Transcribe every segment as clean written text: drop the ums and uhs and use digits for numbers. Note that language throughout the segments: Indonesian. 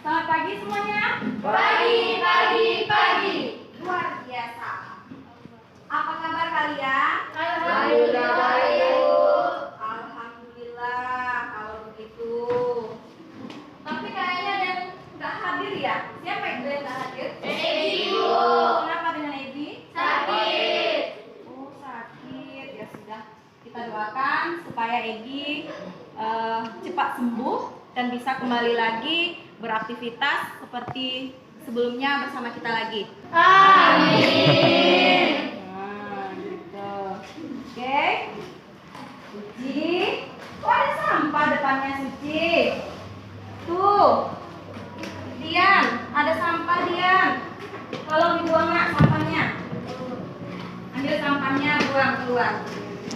Selamat pagi semuanya. Pagi. Luar biasa. Apa kabar kalian? Alhamdulillah baik. Alhamdulillah kalau begitu. Tapi kayaknya ada yang nggak hadir ya? Siapa yang nggak hadir? Ibu. Kenapa dengan Edi? Sakit. Oh, sakit. Ya sudah. Kita doakan supaya Edi cepat sembuh dan bisa kembali lagi beraktivitas seperti sebelumnya bersama kita lagi. Amin. Nah, gitu. Oke. Suci. Kok ada sampah depannya, Suci? Tuh. Dian, ada sampah, Dian. Tolong dibuang nak sampahnya. Ambil sampahnya, buang keluar.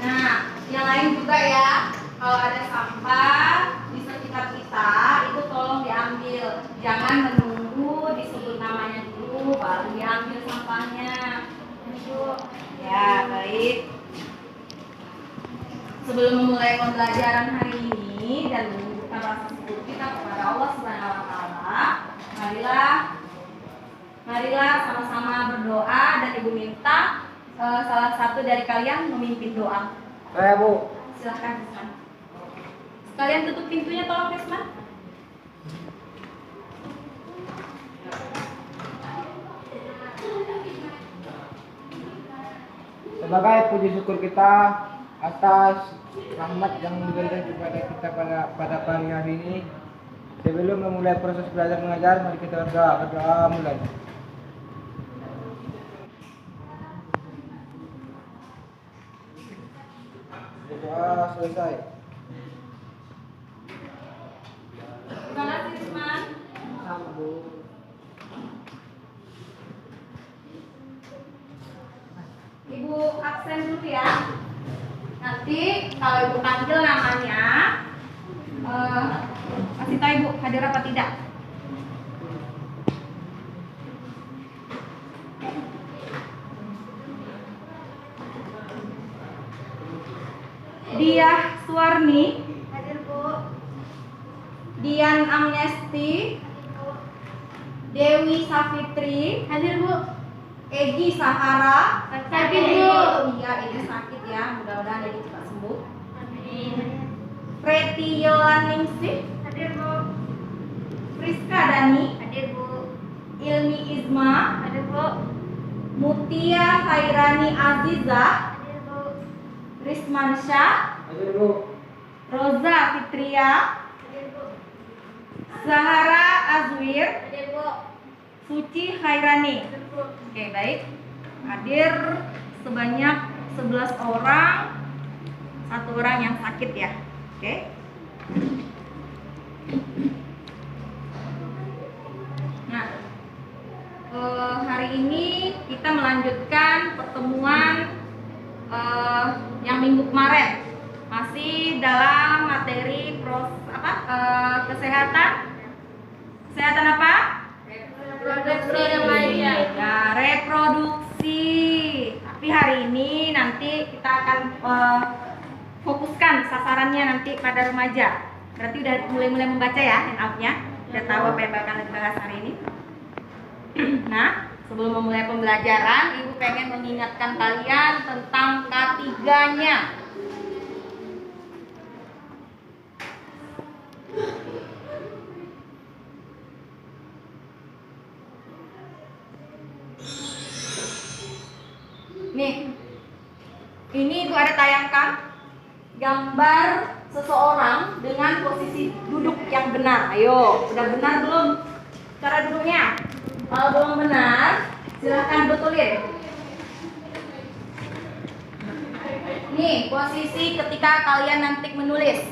Nah, yang lain juga ya. Kalau ada sampah di sekitar kita, itu tolong diambil. Jangan menunggu disebut namanya dulu, baru diambil sampahnya. Ya, baik. Sebelum memulai pembelajaran hari ini dan menunjukkan rasa syukur kita kepada Allah Subhanahu wa taala, marilah sama-sama berdoa dan Ibu minta salah satu dari kalian memimpin doa. Saya, Bu. Silahkan, Risman. Sekalian tutup pintunya tolong, Risman. Sebagai puji syukur kita atas rahmat yang diberikan kepada kita pada pagi hari ini, sebelum memulai proses belajar mengajar, mari kita berdoa mulai. Berdoa selesai. Terima kasih, Risman. Sama, Bu. Ibu absen dulu ya. Nanti kalau Ibu panggil namanya, kasih tahu Ibu hadir apa tidak. Diah Suwarni, Hadir, Bu. Dian Amnesti, Dewi Safitri, Hadir, Bu. Egi Sahara. Sakit, Bu. Iya, Egi sakit ya. Mudah-mudahan Egi cepat sembuh. Amin. Preti Yolaningsih, Hadir, Bu. Friska Dani, Hadir, Bu. Ilmi Izma, Hadir, Bu. Mutia Khairani Aziza, Hadir, Bu. Risman Syah, Hadir, Bu. Roza Fitria, Hadir, Bu. Zahara Azwir, Hadir, Bu. Suci Khairani. Hadir, Bu. Oke, baik. Hadir sebanyak 11 orang, 1 orang yang sakit ya. Oke. Nah, hari ini kita melanjutkan pertemuan yang minggu kemarin. Masih dalam materi kesehatan. Kesehatan apa? Reproduksi yang lainnya. Ya, reproduksi. Tapi hari ini nanti kita akan fokuskan sasarannya nanti pada remaja. Berarti udah mulai membaca ya handout-nya. Udah tahu apa yang bakal dibahas hari ini. Nah, sebelum memulai pembelajaran, Ibu pengen mengingatkan kalian tentang K3-nya. Nih, ini Ibu ada tayangkan gambar seseorang dengan posisi duduk yang benar. Ayo, udah benar belum cara duduknya? Kalau belum benar, silahkan betulin. Nih, posisi ketika kalian nanti menulis.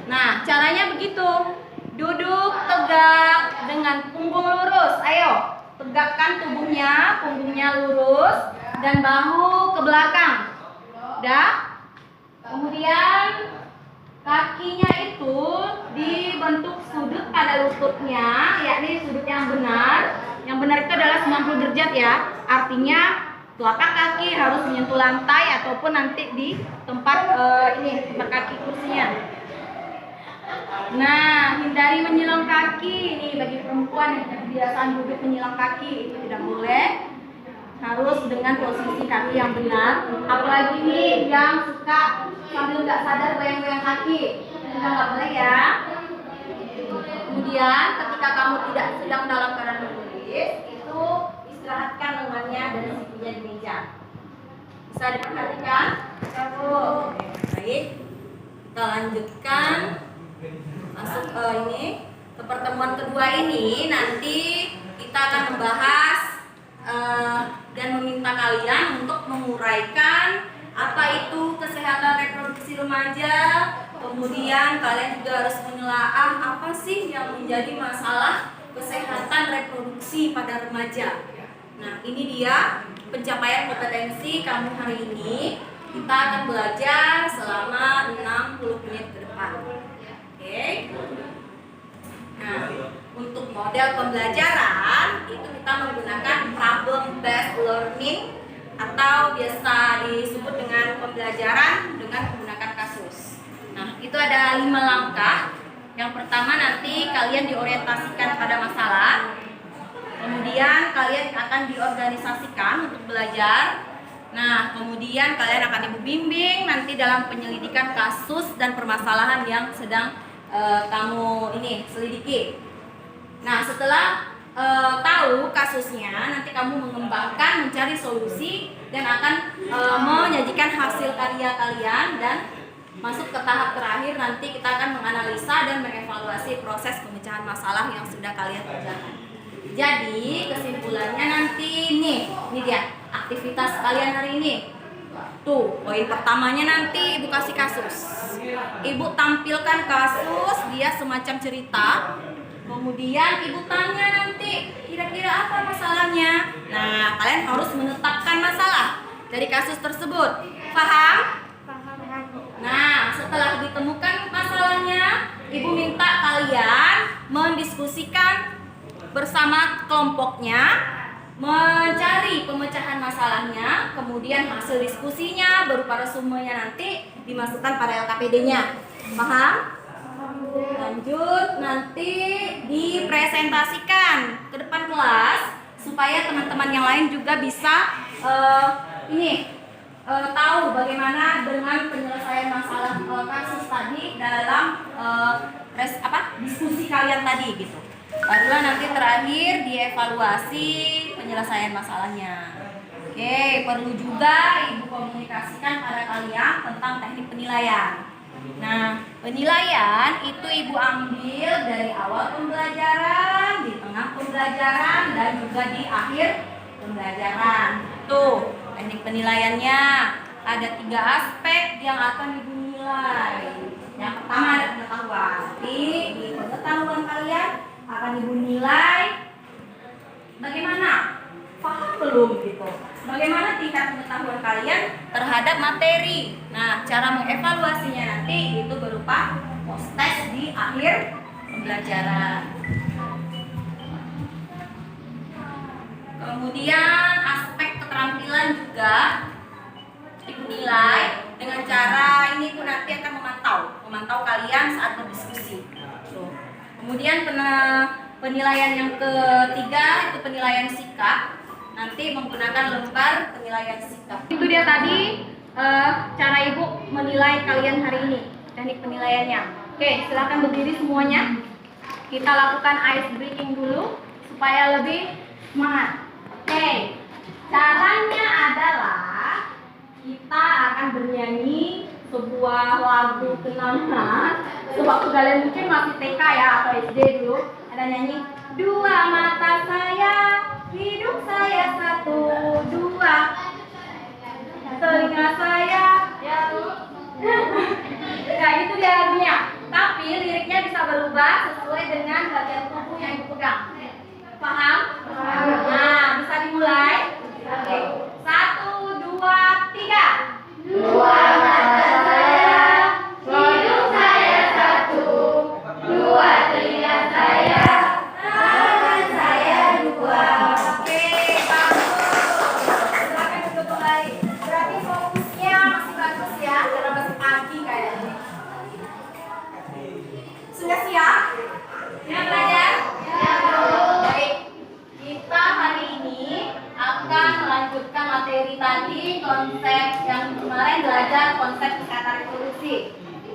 Nah, caranya begitu. Duduk tegak dengan punggung lurus. Ayo, tegakkan tubuhnya, punggungnya lurus dan bahu ke belakang. Udah? Kemudian kakinya itu dibentuk sudut pada lututnya, yakni sudut yang benar. Yang benar itu adalah 90 derajat ya. Artinya telapak kaki harus menyentuh lantai ataupun nanti di tempat tempat kaki kursinya. Nah, hindari menyilang kaki. Nih bagi perempuan yang kebiasaan duduk menyilang kaki itu tidak boleh. Harus dengan posisi kaki yang benar. Apalagi nih yang suka sambil nggak sadar goyang-goyang kaki, itu nggak boleh ya. Kemudian ketika kamu tidak sedang dalam keadaan menulis, itu istirahatkan lengannya dan sikunya di meja. Bisa diperhatikan? Baik. Kita lanjutkan. Masuk ke ini, ke pertemuan kedua ini nanti kita akan membahas dan meminta kalian untuk menguraikan apa itu kesehatan reproduksi remaja. Kemudian kalian juga harus menelaah apa sih yang menjadi masalah kesehatan reproduksi pada remaja. Nah, ini dia pencapaian kompetensi kamu hari ini. Kita akan belajar selama 60 menit ke depan. Oke. Nah, untuk model pembelajaran itu kita menggunakan problem based learning atau biasa disebut dengan pembelajaran dengan menggunakan kasus. Nah, itu ada 5 langkah. Yang pertama nanti kalian diorientasikan pada masalah. Kemudian kalian akan diorganisasikan untuk belajar. Nah, kemudian kalian akan ibu bimbing nanti dalam penyelidikan kasus dan permasalahan yang sedang kamu ini selidiki. Nah, setelah tahu kasusnya, nanti kamu mengembangkan, mencari solusi dan akan menyajikan hasil karya kalian dan masuk ke tahap terakhir. Nanti kita akan menganalisa dan mengevaluasi proses pemecahan masalah yang sudah kalian kerjakan. Jadi kesimpulannya nanti ini dia aktivitas kalian hari ini. Tuh, poin pertamanya nanti ibu kasih kasus. Ibu tampilkan kasus, dia semacam cerita. Kemudian ibu tanya nanti kira-kira apa masalahnya. Nah, kalian harus menetapkan masalah dari kasus tersebut. Paham? Nah, setelah ditemukan masalahnya, ibu minta kalian mendiskusikan bersama kelompoknya, mencari pemecahan masalahnya, kemudian hasil diskusinya berupa resumenya nanti dimasukkan pada LKPD-nya. Paham? Lanjut, nanti dipresentasikan ke depan kelas supaya teman-teman yang lain juga bisa tahu bagaimana dengan penyelesaian masalah kasus tadi dalam diskusi kalian tadi gitu. Barulah nanti terakhir dievaluasi penyelesaian masalahnya. Oke, perlu juga ibu komunikasikan pada kalian tentang teknik penilaian. Nah, penilaian itu ibu ambil dari awal pembelajaran, di tengah pembelajaran, dan juga di akhir pembelajaran. Tuh, teknik penilaiannya ada 3 aspek yang akan ibu nilai. Yang pertama ada pengetahuan. Nanti di pengetahuan kalian akan ibu nilai bagaimana, paham belum gitu. Bagaimana tingkat pengetahuan kalian terhadap materi. Nah, cara mengevaluasinya nanti itu berupa post test di akhir pembelajaran. Kemudian aspek keterampilan juga dinilai dengan cara ini pun nanti akan memantau kalian saat berdiskusi. Kemudian penilaian yang ketiga itu penilaian sikap. Nanti menggunakan lembar penilaian sikap. Itu dia tadi cara ibu menilai kalian hari ini, teknik penilaiannya. Oke, silakan berdiri semuanya. Kita lakukan ice breaking dulu supaya lebih semangat. Oke, caranya adalah kita akan bernyanyi sebuah lagu kenangan. Sewaktu kalian mungkin masih TK ya atau SD dulu, ada nyanyi dua mata saya, hidup saya satu, dua telinga saya. Nah, itu dia lagunya. Tapi liriknya bisa berubah sesuai dengan bagian tubuh yang ibu pegang. Paham? Nah, bisa dimulai. Oke. 1, 2, 3. Dua mata saya, hidup saya satu, dua telinga saya, tangan saya dua. Oke, bagus. Silakan duduk kembali. Berarti fokusnya masih bagus ya, karena masih pagi kayaknya. Sudah siap?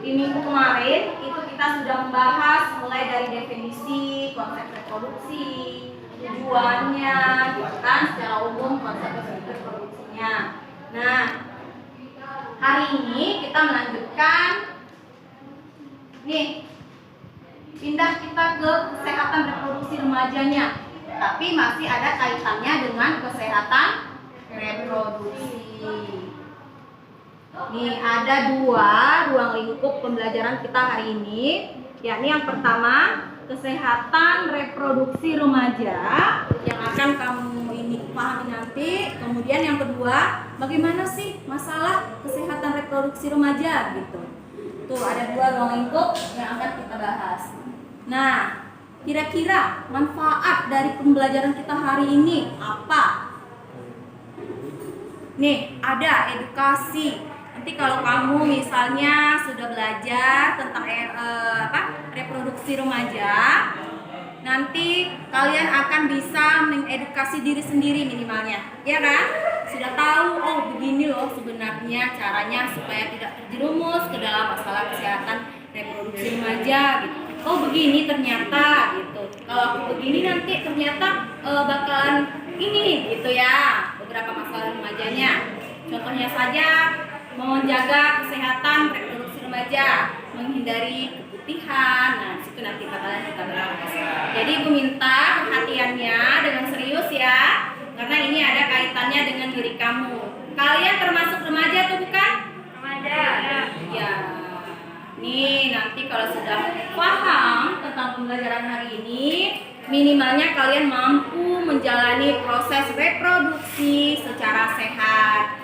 di minggu kemarin itu kita sudah membahas mulai dari definisi, konsep reproduksi, tujuannya, gitu kan, secara umum konsep reproduksinya. Nah, hari ini kita melanjutkan nih, pindah kita ke kesehatan reproduksi remajanya, tapi masih ada kaitannya dengan kesehatan reproduksi. Nih ada dua ruang lingkup pembelajaran kita hari ini, yakni yang pertama kesehatan reproduksi remaja yang akan kamu ini pahami nanti. Kemudian yang kedua, bagaimana sih masalah kesehatan reproduksi remaja gitu. Tuh ada dua ruang lingkup yang akan kita bahas. Nah, kira-kira manfaat dari pembelajaran kita hari ini apa? Nih, ada edukasi. Nanti kalau kamu misalnya sudah belajar tentang reproduksi remaja, nanti kalian akan bisa mengedukasi diri sendiri minimalnya, ya kan? Sudah tahu, oh begini loh sebenarnya caranya supaya tidak terjerumus ke dalam masalah kesehatan reproduksi remaja gitu. Oh begini ternyata gitu. Kalau aku begini nanti ternyata bakalan ini gitu ya, beberapa masalah remajanya. Contohnya saja menjaga kesehatan reproduksi remaja, menghindari keputihan. Nah, situ nanti bakalan kita bahas. Jadi ibu minta perhatiannya dengan serius ya, karena ini ada kaitannya dengan diri kamu. Kalian termasuk remaja atau bukan? Remaja. Ya. Nih, nanti kalau sudah paham tentang pembelajaran hari ini, minimalnya kalian mampu menjalani proses reproduksi secara sehat.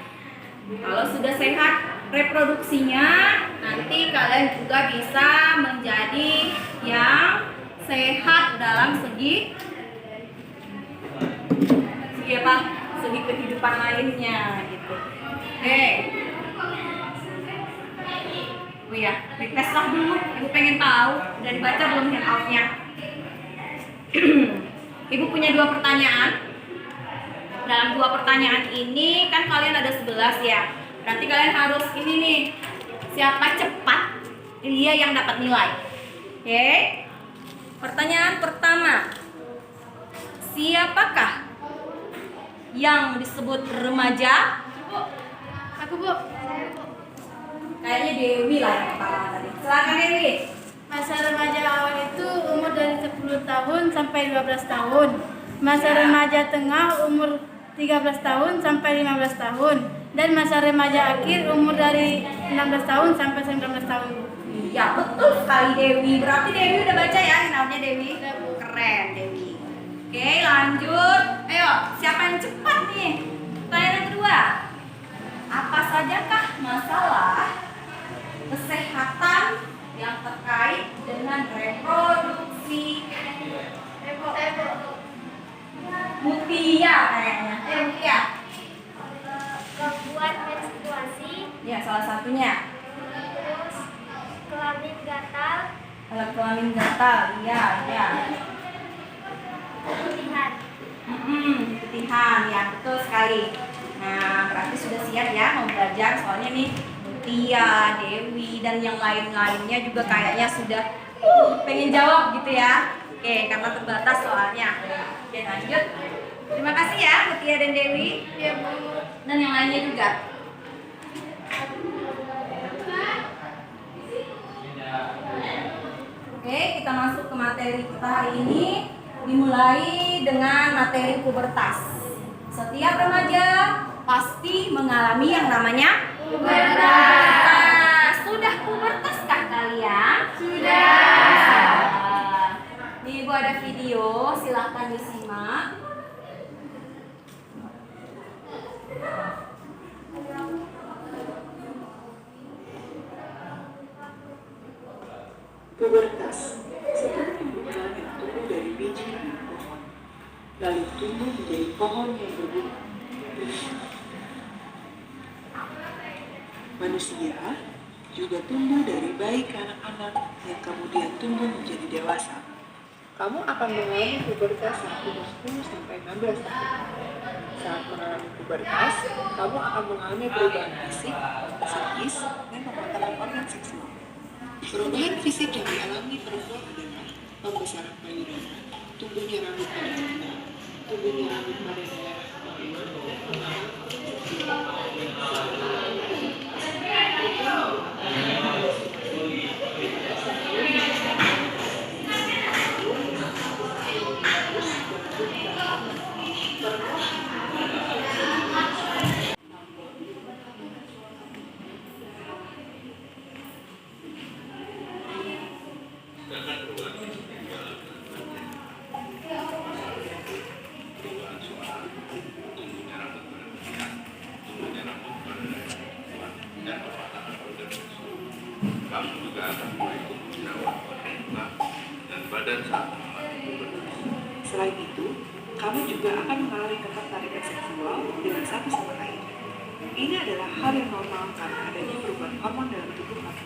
Kalau sudah sehat reproduksinya, nanti kalian juga bisa menjadi yang sehat dalam segi apa? Segi kehidupan lainnya gitu. Oke. Oh ya, request lah dulu. Ibu pengen tahu, udah dibaca belum handout-nya? Ibu punya dua pertanyaan. Dalam dua pertanyaan ini kan kalian ada 11 ya. Berarti kalian harus ini nih, siapa cepat dia yang dapat nilai. Oke. Pertanyaan pertama, siapakah yang disebut remaja? Aku Bu. Kayaknya Dewi lah yang pertama tadi. Silakan Dewi. Masa remaja awal itu umur dari 10 tahun sampai 12 tahun. Masa remaja tengah umur 13 tahun sampai 15 tahun. Dan masa remaja akhir umur dari 16 tahun sampai 19 tahun. Ya betul sekali Dewi. Berarti Dewi udah baca ya finalnya Dewi? Keren Dewi. Oke lanjut. Ayo siapa yang cepat nih? Pertanyaan yang kedua. Apa sajakah masalah kesehatan yang terkait dengan reproduksi? Mutia kayaknya. Mutia. Gangguan menstruasi, Ya salah satunya. terus kelamin gatal, Kalau kelamin gatal, iya. keputihan. Keputihan, ya betul sekali. Nah, berarti sudah siap ya mau belajar soalnya nih Mutia, Dewi, dan yang lain-lainnya juga kayaknya sudah pengen jawab gitu ya. Oke, karena terbatas soalnya. Oke, lanjut. Terima kasih ya Mutia dan Dewi. Ya Bu. Dan yang lainnya juga. Oke, kita masuk ke materi kita hari ini. Dimulai dengan materi pubertas. Setiap remaja pasti mengalami yang namanya pubertas. Sudah pubertaskah kalian? Sudah. Nih Ibu ada video, silahkan disimak. Pubertas seperti bunga yang tumbuh dari biji pohon, lalu tumbuh menjadi pohon yang berbunga. Manusia juga tumbuh dari bayi ke anak-anak yang kemudian tumbuh menjadi dewasa. Kamu akan mengalami pubertas saat umur 10 sampai 16 tahun. Saat mengalami pubertas, kamu akan mengalami perubahan fisik, psikis, dan pematangan organ seksual. Perubahan fisik yang dialami perempuan adalah pembesaran payudara, tumbuhnya rambut pada kepala, tumbuhnya rambut pada daerah kamu juga akan mulai tumbuh jerawat pada muka dan badan saat mengalami pubertas. Selain itu, kamu juga akan mengalami ketertarikan seksual dengan satu sama lain. Ini adalah hal yang normal karena adanya perubahan hormon dalam tubuh kamu,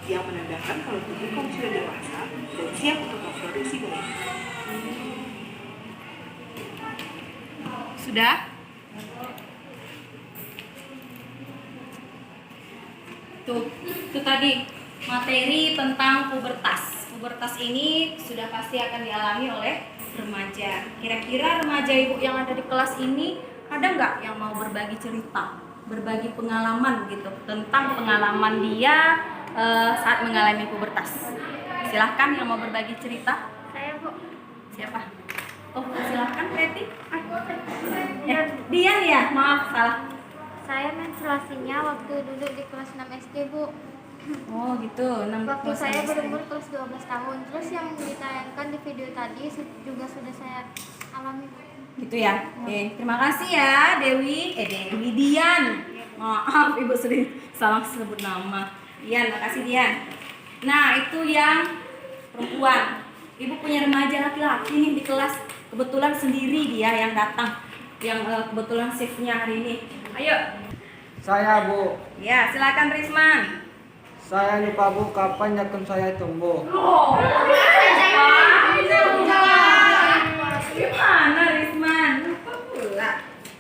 yang menandakan kalau tubuh kamu sudah dewasa dan siap untuk memproduksi bayi. Sudah? Tuh, itu tadi materi tentang pubertas. Pubertas ini sudah pasti akan dialami oleh remaja. Kira-kira remaja ibu yang ada di kelas ini ada nggak yang mau berbagi cerita, berbagi pengalaman gitu tentang pengalaman dia saat mengalami pubertas? Silahkan yang mau berbagi cerita. Saya, Bu. Siapa? Oh, silahkan Betty. Dian ya, maaf salah. Saya menstruasinya waktu duduk di kelas 6 SD, Bu. Oh gitu, 6 Waktu kelas saya SD. berumur kelas 12 tahun. Terus yang ditayangkan di video tadi juga sudah saya alami, Bu. Gitu ya. Oke, terima kasih ya Dewi Dian. Maaf Ibu sering salah sebut nama. Dian, makasih Dian. Nah, itu yang perempuan. Ibu punya remaja laki-laki nih di kelas. Kebetulan sendiri dia yang datang. Yang kebetulan shiftnya hari ini. Ayo. Saya, Bu. Ya, silakan Risman. Saya lupa, Bu, kapan jakun saya tumbuh. Gimana Risman? Lupa pula.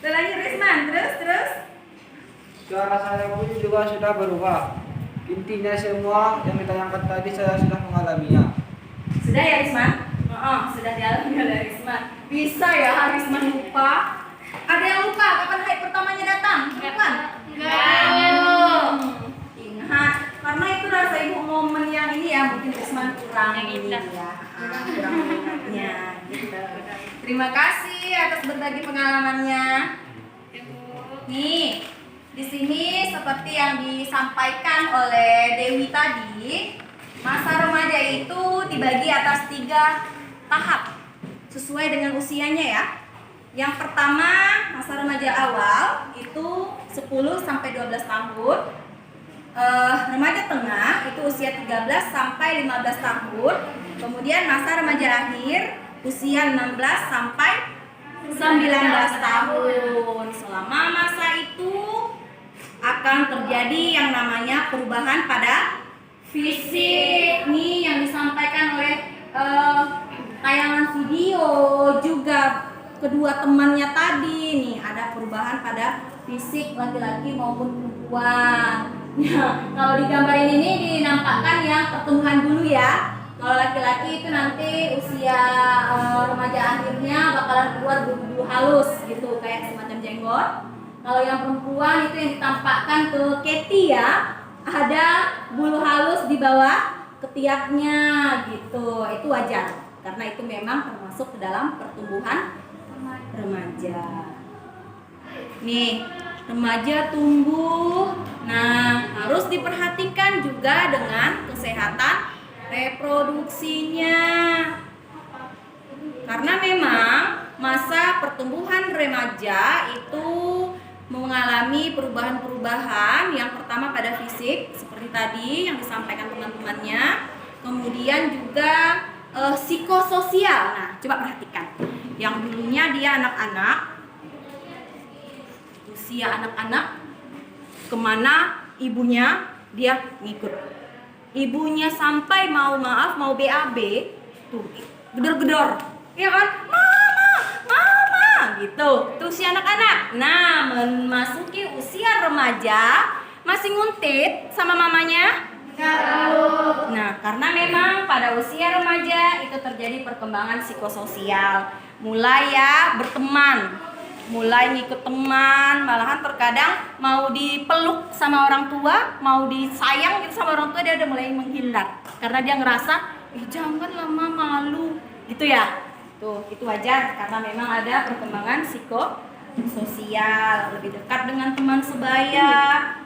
Lagi Risman, terus. Suara saya pun juga sudah berubah. Intinya semua yang ditayangkan tadi saya sudah mengalaminya. Sudah ya Risman? Sudah dialami oleh Risman. Bisa ya Risman lupa? Ada yang lupa kapan hari pertamanya datang? Kapan? Ingat, karena itu rasa ibu momen yang ini ya mungkin Risman kurang ini ya. Kurang ingatnya gitu. Terima kasih atas berbagi pengalamannya. Nih, di sini seperti yang disampaikan oleh Dewi tadi, masa remaja itu dibagi atas 3 tahap sesuai dengan usianya ya. Yang pertama, masa remaja awal itu 10 sampai 12 tahun. Remaja tengah itu usia 13 sampai 15 tahun. Kemudian masa remaja akhir usia 16 sampai 19 tahun. Selama masa itu akan terjadi yang namanya perubahan pada fisik. Nih yang disampaikan oleh tayangan video juga kedua temannya tadi. Nih ada perubahan pada fisik laki-laki maupun perempuan. Nah, kalau di gambar ini dinampakkan yang pertumbuhan dulu ya. Kalau laki-laki itu nanti usia remaja akhirnya bakalan keluar bulu halus gitu kayak semacam jenggot. Kalau yang perempuan itu yang ditampakkan ke Katie ya, ada bulu halus di bawah ketiaknya gitu. Itu wajar karena itu memang termasuk ke dalam pertumbuhan remaja. Nih, remaja tumbuh. Nah, harus diperhatikan juga dengan kesehatan reproduksinya. Karena memang masa pertumbuhan remaja itu mengalami perubahan-perubahan. Yang pertama pada fisik seperti tadi yang disampaikan teman-temannya. Kemudian juga psikososial. Nah, coba perhatikan. Yang dulunya dia anak-anak, usia anak-anak, kemana ibunya dia ngikut. Ibunya sampai mau BAB tuh gedor-gedor, ya kan? Mama, gitu. Itu usia anak-anak. Nah, memasuki usia remaja masih nguntit sama mamanya. Nah, pada usia remaja itu terjadi perkembangan psikososial. Mulai ya berteman, mulai ngikut teman, malahan terkadang mau dipeluk sama orang tua, mau disayang gitu sama orang tua, dia udah mulai menghindar karena dia ngerasa jangan lama, malu gitu ya. Tuh, itu wajar karena memang ada perkembangan psikososial, lebih dekat dengan teman sebaya.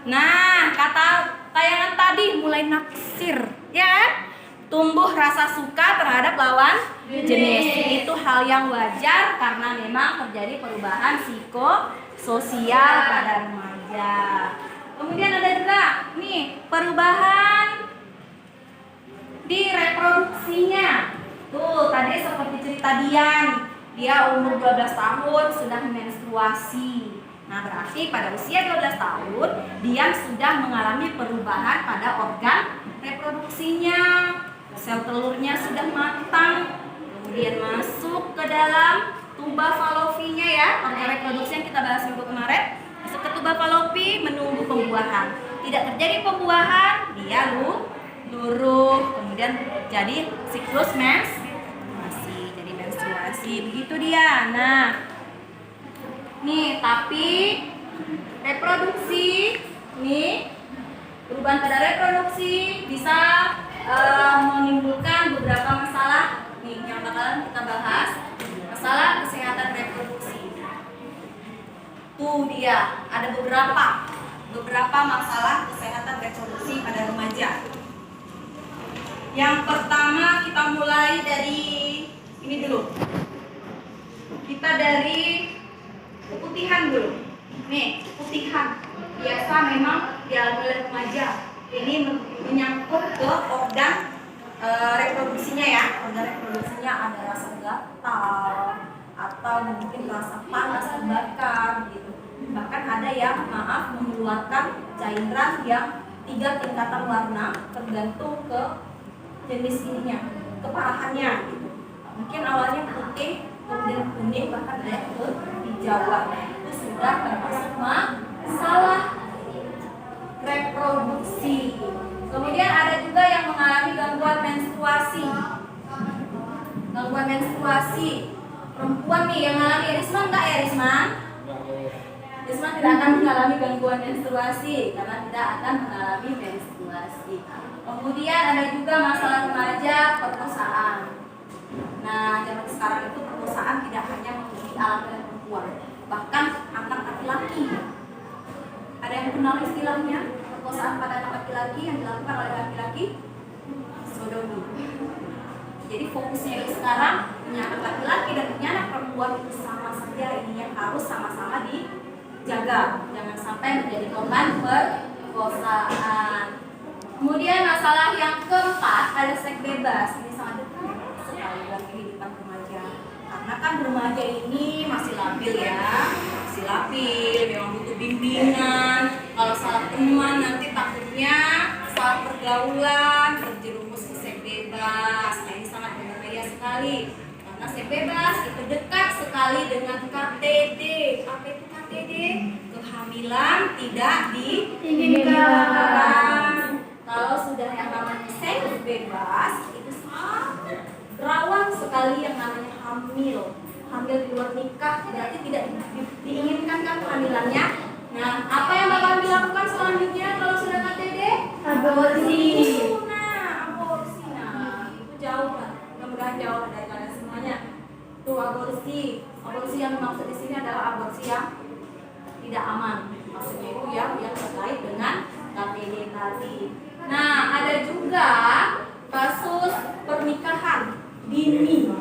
Nah, kata tayangan tadi mulai naksir, ya. Tumbuh rasa suka terhadap lawan jenis. Itu hal yang wajar karena memang terjadi perubahan psikososial pada remaja. Kemudian ada juga nih perubahan di reproduksinya. Tuh, tadi seperti cerita Dian, dia umur 12 tahun sudah menstruasi. Nah, berarti pada usia 12 tahun Dian sudah mengalami perubahan pada organ reproduksinya. Sel telurnya sudah matang, kemudian masuk ke dalam tuba falopinya ya, organ reproduksi yang kita bahas minggu kemarin. Masuk ke tuba falopi menunggu pembuahan. Tidak terjadi pembuahan, dia luruh, kemudian jadi siklus menstruasi, begitu dia. Nah, nih tapi reproduksi, nih perubahan pada reproduksi bisa menimbulkan beberapa masalah nih yang bakalan kita bahas. Masalah kesehatan reproduksi. Tuh dia, ada beberapa masalah kesehatan reproduksi pada remaja. Yang pertama kita mulai dari ini dulu. Kita dari keputihan dulu. Nih, keputihan biasa memang dialami oleh remaja. Ini menyangkut ke organ reproduksinya ya. Organ reproduksinya ada rasa gatal atau mungkin rasa panas terbakar gitu. Bahkan ada yang mengeluarkan cairan yang 3 tingkatan warna tergantung ke jenis ininya, keparahannya gitu. Mungkin awalnya putih, kemudian kuning, bahkan ada yang kehijauan. Itu sudah termasuk masalah reproduksi. Kemudian ada juga yang mengalami gangguan menstruasi. Gangguan menstruasi. Perempuan nih yang mengalami, Risman enggak ya Risman? Risman tidak akan mengalami gangguan menstruasi karena tidak akan mengalami menstruasi. Kemudian ada juga masalah remaja perkosaan. Nah, zaman sekarang itu perkosaan tidak hanya menjadi alami oleh perempuan, bahkan anak laki-laki. Ada yang kenal istilahnya perkosaan pada anak laki-laki yang dilakukan oleh laki-laki? Sodomi. Jadi fokusnya itu sekarang punya anak laki-laki dan punya anak perempuan itu sama saja, ini yang harus sama-sama dijaga. Jangan sampai menjadi korban perkosaan. Kemudian masalah yang keempat ada seks bebas. Ini sangat dekat sekali dalam kehidupan remaja. Karena kan remaja ini masih labil ya, masih labil, memang butuh bimbingan. Kalau salah teman nanti takutnya salah pergaulan, terjerumus ke seks bebas. Nah, ini sangat berbahaya sekali. Karena seks bebas itu dekat sekali dengan KTD. Apa itu KTD? Kehamilan tidak diinginkan. Kalau sudah yang namanya seks bebas itu sangat rawan sekali yang namanya hamil. Hamil di luar nikah berarti tidak diinginkan kan kehamilannya. Nah, apa yang bakal dilakukan selanjutnya kalau sudah KTD? Aborsi. Aborsi. Nah, itu jauh lah. Mudah-mudahan jauh dari kalian semuanya. Tuh aborsi. Aborsi yang dimaksud di sini adalah aborsi yang tidak aman. Maksudnya itu yang terkait dengan KTD tadi. Nah, ada juga kasus pernikahan dini.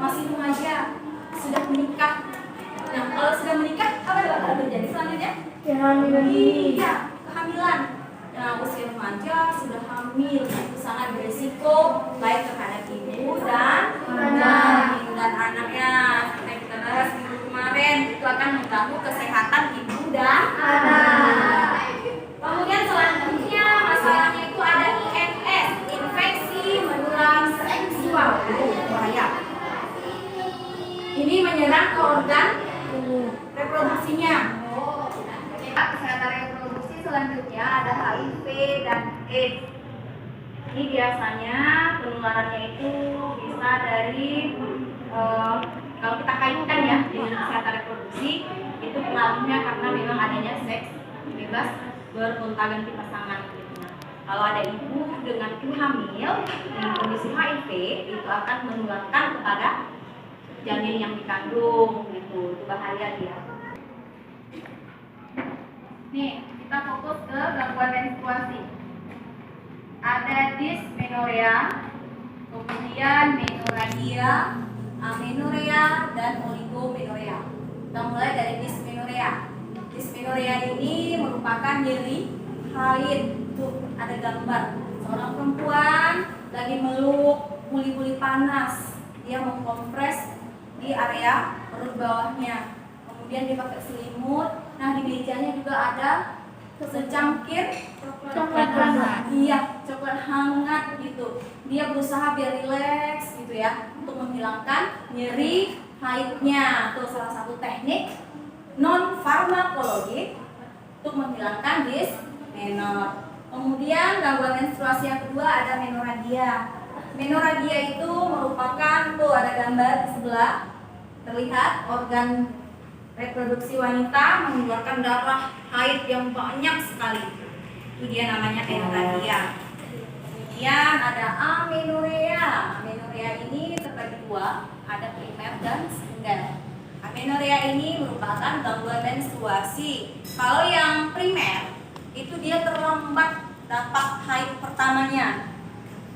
Masih remaja, sudah menikah. Nah, kalau sudah menikah, apa yang bakal terjadi selanjutnya? Kehamilan. Iya, kehamilan. Nah, usia remaja sudah hamil, itu sangat berisiko baik terhadap ibu dan anaknya. Seperti kita bahas minggu kemarin, itu akan mengganggu kesehatan ibu dan anak. Kemudian selanjutnya masalahnya itu ada IMS, infeksi menular seksual. Bahaya. Ini menyerang ke organ reproduksinya. Kesehatan reproduksi selanjutnya ada HIV dan AIDS. Ini biasanya penularannya itu bisa dari kalau kita kaitkan ya dengan kesehatan reproduksi, itu pengaruhnya karena memang adanya seks bebas bergonta-ganti pasangan gitu. Nah, kalau ada ibu dengan ibu hamil dengan kondisi HIV, itu akan menularkan kepada janin yang dikandung gitu. Itu bahaya dia. Nih, kita fokus ke gangguan menstruasi. Ada dysmenorrhea, kemudian menorrhagia, amenorrhea, dan oligomenorrhea. Kita mulai dari dysmenorrhea. Dysmenorrhea ini merupakan nyeri haid. Tuh, ada gambar seorang perempuan lagi meluk buli-buli panas. Dia mengkompres di area perut bawahnya. Kemudian dia pakai selimut. Nah, di mejanya juga ada secangkir coklat hangat. Iya, coklat hangat gitu. Dia berusaha biar rileks gitu ya, untuk menghilangkan nyeri haidnya. Tuh salah satu teknik non farmakologi untuk menghilangkan dysmenorrhea. Kemudian gangguan menstruasi yang kedua ada menorrhagia. Menorrhagia itu merupakan, tuh ada gambar di sebelah, terlihat organ reproduksi wanita mengeluarkan darah haid yang banyak sekali. Itu dia namanya menorrhagia. Kemudian ada amenorrhea. Amenorrhea ini terbagi dua, ada primer dan sekunder. Amenorrhea ini merupakan gangguan menstruasi. Kalau yang primer itu dia terlambat dapat haid pertamanya.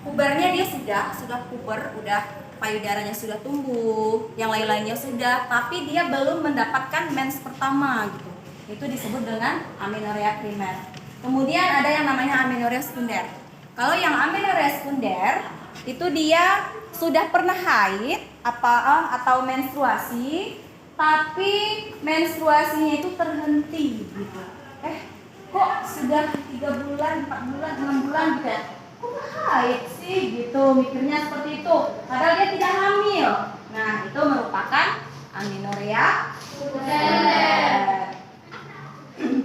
Pubernya dia sudah puber, udah payudaranya sudah tumbuh, yang lain-lainnya sudah, tapi dia belum mendapatkan mens pertama gitu. Itu disebut dengan amenorrhea primer. Kemudian ada yang namanya amenorrhea sekunder. Kalau yang amenorrhea sekunder itu dia sudah pernah haid atau menstruasi, tapi menstruasinya itu terhenti gitu. Kok sudah 3 bulan, 4 bulan, 6 bulan gitu ya? Kok nggak haid sih gitu, mikirnya seperti itu. Padahal dia tidak hamil. Nah, itu merupakan amenorrhea sekunder.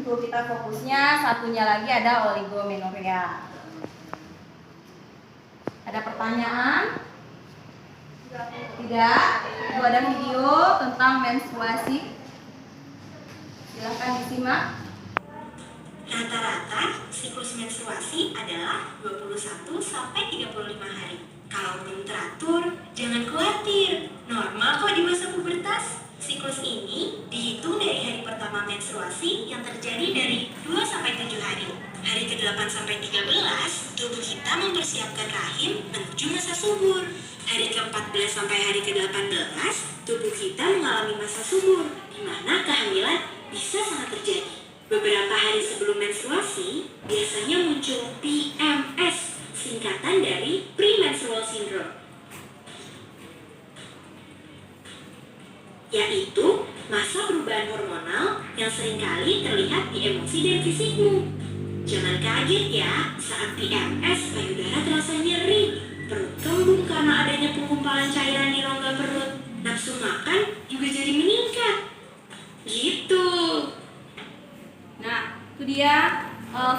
Tuh kita fokusnya, satunya lagi ada oligomenorrhea. Ada pertanyaan? Tidak? Itu ada video tentang menstruasi. Silahkan disimak. Rata-rata siklus menstruasi adalah 21 sampai 35 hari. Kalau belum teratur, jangan khawatir. Normal kok di masa pubertas. Siklus ini dihitung dari hari pertama menstruasi yang terjadi dari 2 sampai 7 hari. Hari ke-8 sampai 13, tubuh kita mempersiapkan rahim menuju masa subur. Hari ke-14 sampai hari ke-18, tubuh kita mengalami masa subur, di mana kehamilan bisa sangat terjadi. Beberapa hari sebelum menstruasi, biasanya muncul PMS, singkatan dari premenstrual syndrome, yaitu masa perubahan hormonal yang seringkali terlihat di emosi dan fisikmu. Jangan kaget ya, saat PMS payudara terasa nyeri, perut kembung karena adanya penggumpalan cairan di rongga perut, nafsu makan juga jadi meningkat. Gitu. Nah, itu dia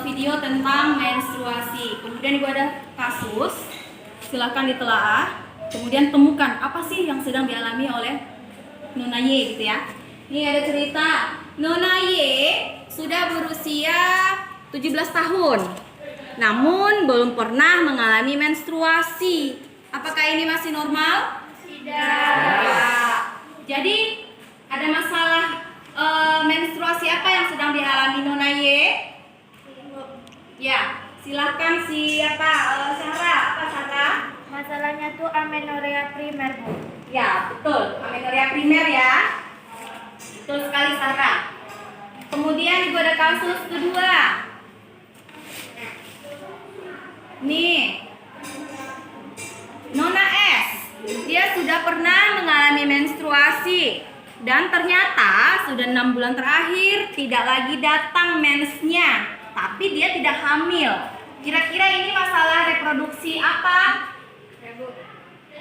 video tentang menstruasi. Kemudian juga ada kasus, silahkan ditelaah. Kemudian temukan apa sih yang sedang dialami oleh Nona Y gitu ya. Ini ada cerita, Nona Y sudah berusia 17 tahun, namun belum pernah mengalami menstruasi. Apakah ini masih normal? Tidak. Jadi ada masalah menstruasi apa yang sedang dialami Nona Y? Ya, silakan siapa? Sarah, apa Sarah? Masalahnya tuh amenorrhea primer, Bu. Ya, betul. Amenorrhea primer ya. Betul sekali Sarah. Kemudian juga ada kasus kedua. Nih, Nona S. Dia sudah pernah mengalami menstruasi. Dan ternyata sudah 6 bulan terakhir tidak lagi datang mensnya, tapi dia tidak hamil. Kira-kira ini masalah reproduksi apa?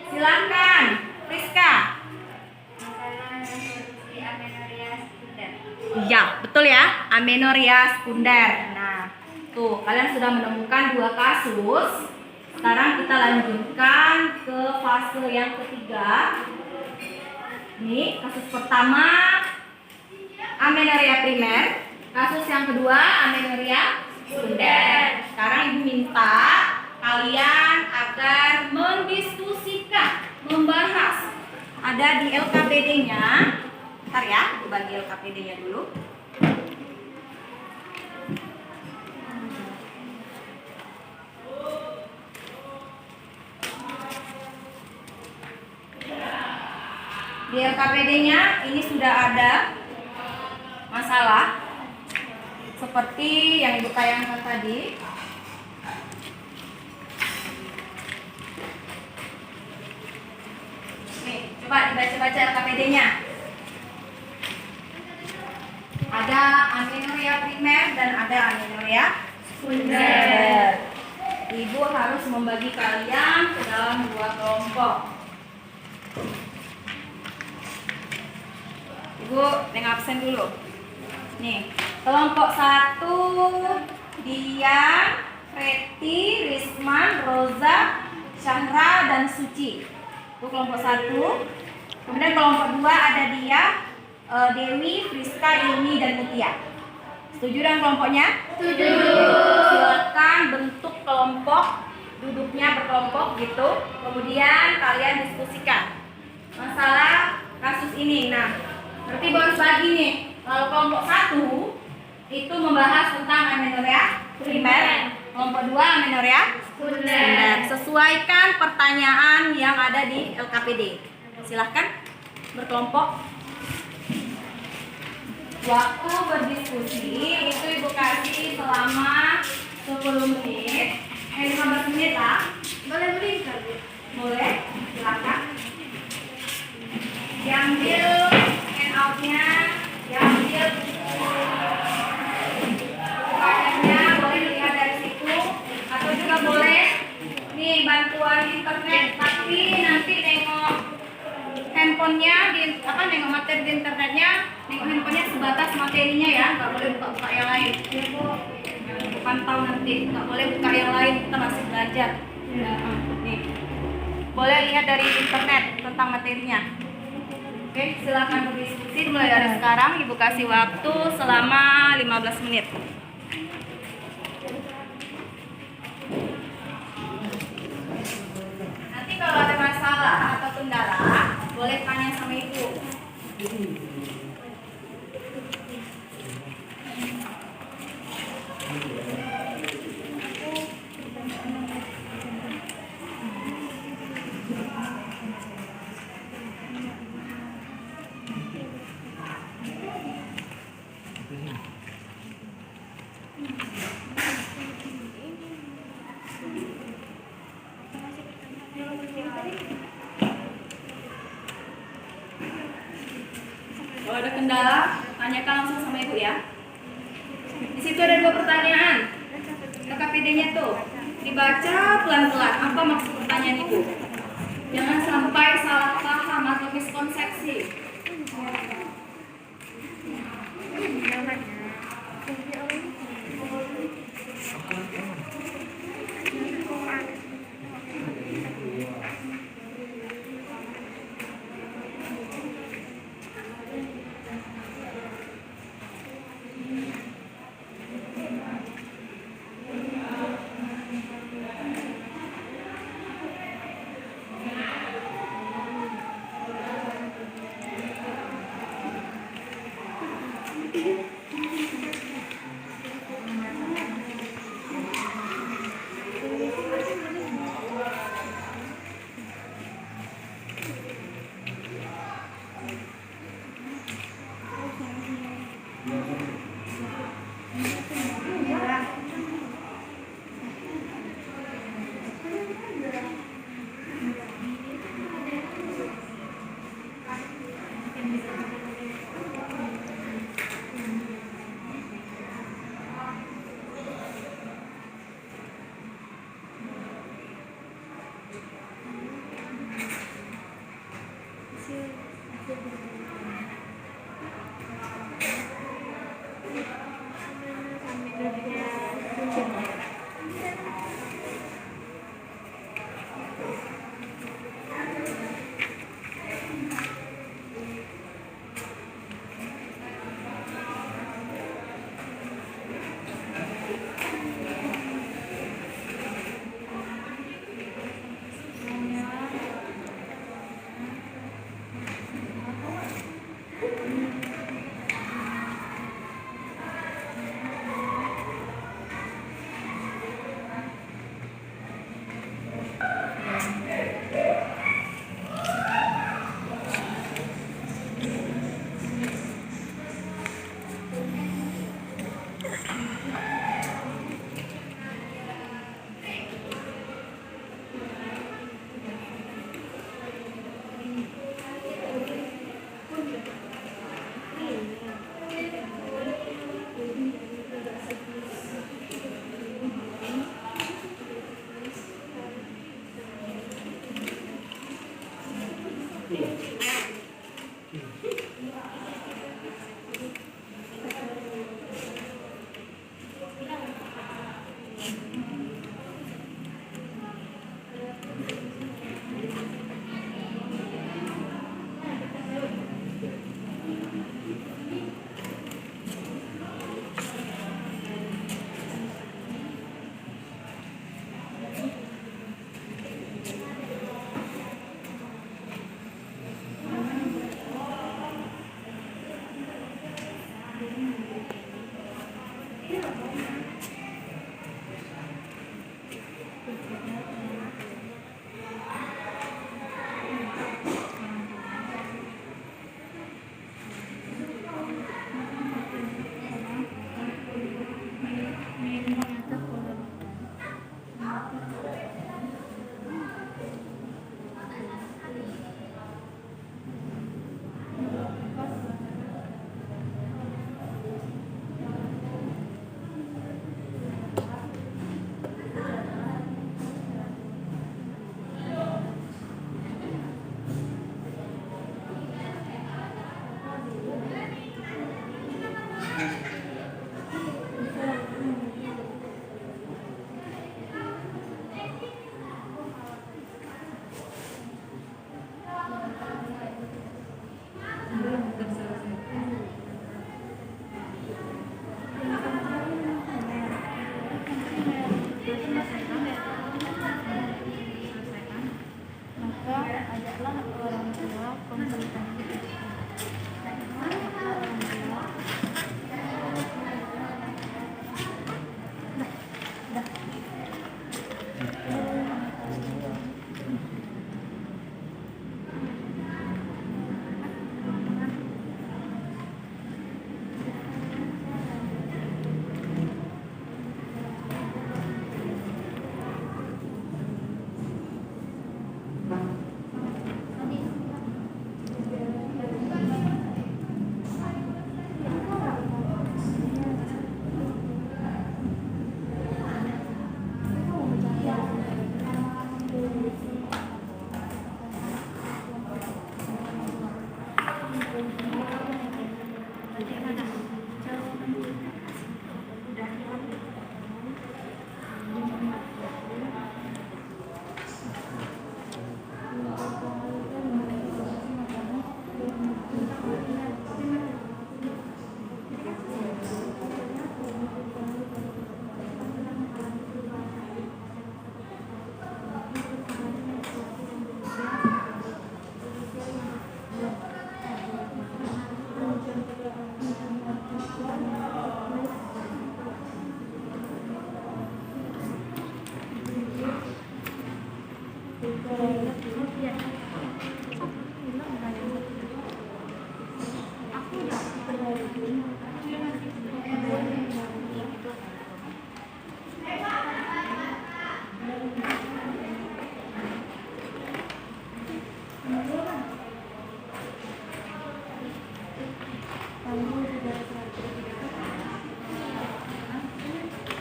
Silakan, Priska. Masalah reproduksi amenorrhea sekunder. Iya, betul ya, amenorrhea sekunder. Nah, tuh kalian sudah menemukan 2 kasus. Sekarang kita lanjutkan ke fase yang ketiga. Ini kasus pertama amenorrhea primer, kasus yang kedua amenorrhea sekunder. Sekarang ibu minta kalian agar mendiskusikan, membahas. Ada di LKPD-nya. Bentar ya, aku bagi LKPD-nya dulu. Di LKPD-nya ini sudah ada masalah seperti yang ibu tayangkan tadi. Nih, coba dibaca-baca LKPD-nya. Ada amenorrhea primer dan ada amenorrhea sekunder. Ibu harus membagi kalian ke dalam 2 kelompok. Ibu nengok absen dulu. Nih, kelompok 1 Dian, Reti, Risman, Roza, Syahra, dan Suci. Itu kelompok 1. Kemudian kelompok 2 ada dia, Dewi, Friska, Ilmi, dan Mutia. Setuju dengan kelompoknya? Setuju. Silakan bentuk kelompok, duduknya berkelompok gitu. Kemudian kalian diskusikan masalah kasus ini. Nah, berarti baru bagi nih. Kalau kelompok 1 itu membahas tentang amenorrhea primer, kelompok 2 amenorrhea sekunder. Sesuaikan pertanyaan yang ada di LKPD. Silahkan berkelompok. Waktu berdiskusi itu ibu kasih selama 10 menit, 15 menit lah. Boleh meningkat? Boleh, silakan. Diambil handout-nya, diambil paketnya, boleh dilihat dari situ, atau juga boleh nih bantuan internet, tapi nanti nengok handphonenya nengok materi di internetnya, nengok handphonenya sebatas materinya ya, nggak boleh buka yang lain. Pantau nanti, nggak boleh buka yang lain, kita masih belajar. Nih, boleh lihat dari internet tentang materinya. Oke, silakan berdiskusi mulai dari sekarang. Ibu kasih waktu selama 15 menit. Nanti kalau ada masalah atau kendala, boleh tanya sama ibu. Kalau ada kendala, tanyakan langsung sama ibu ya. Di situ ada 2 pertanyaan. KKPD-nya tuh dibaca pelan-pelan. Apa maksud pertanyaan ibu? Jangan sampai salah paham atau miskonsepsi. Maka ajaklah orang tua konsultasi.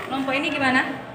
Kelompok ini gimana?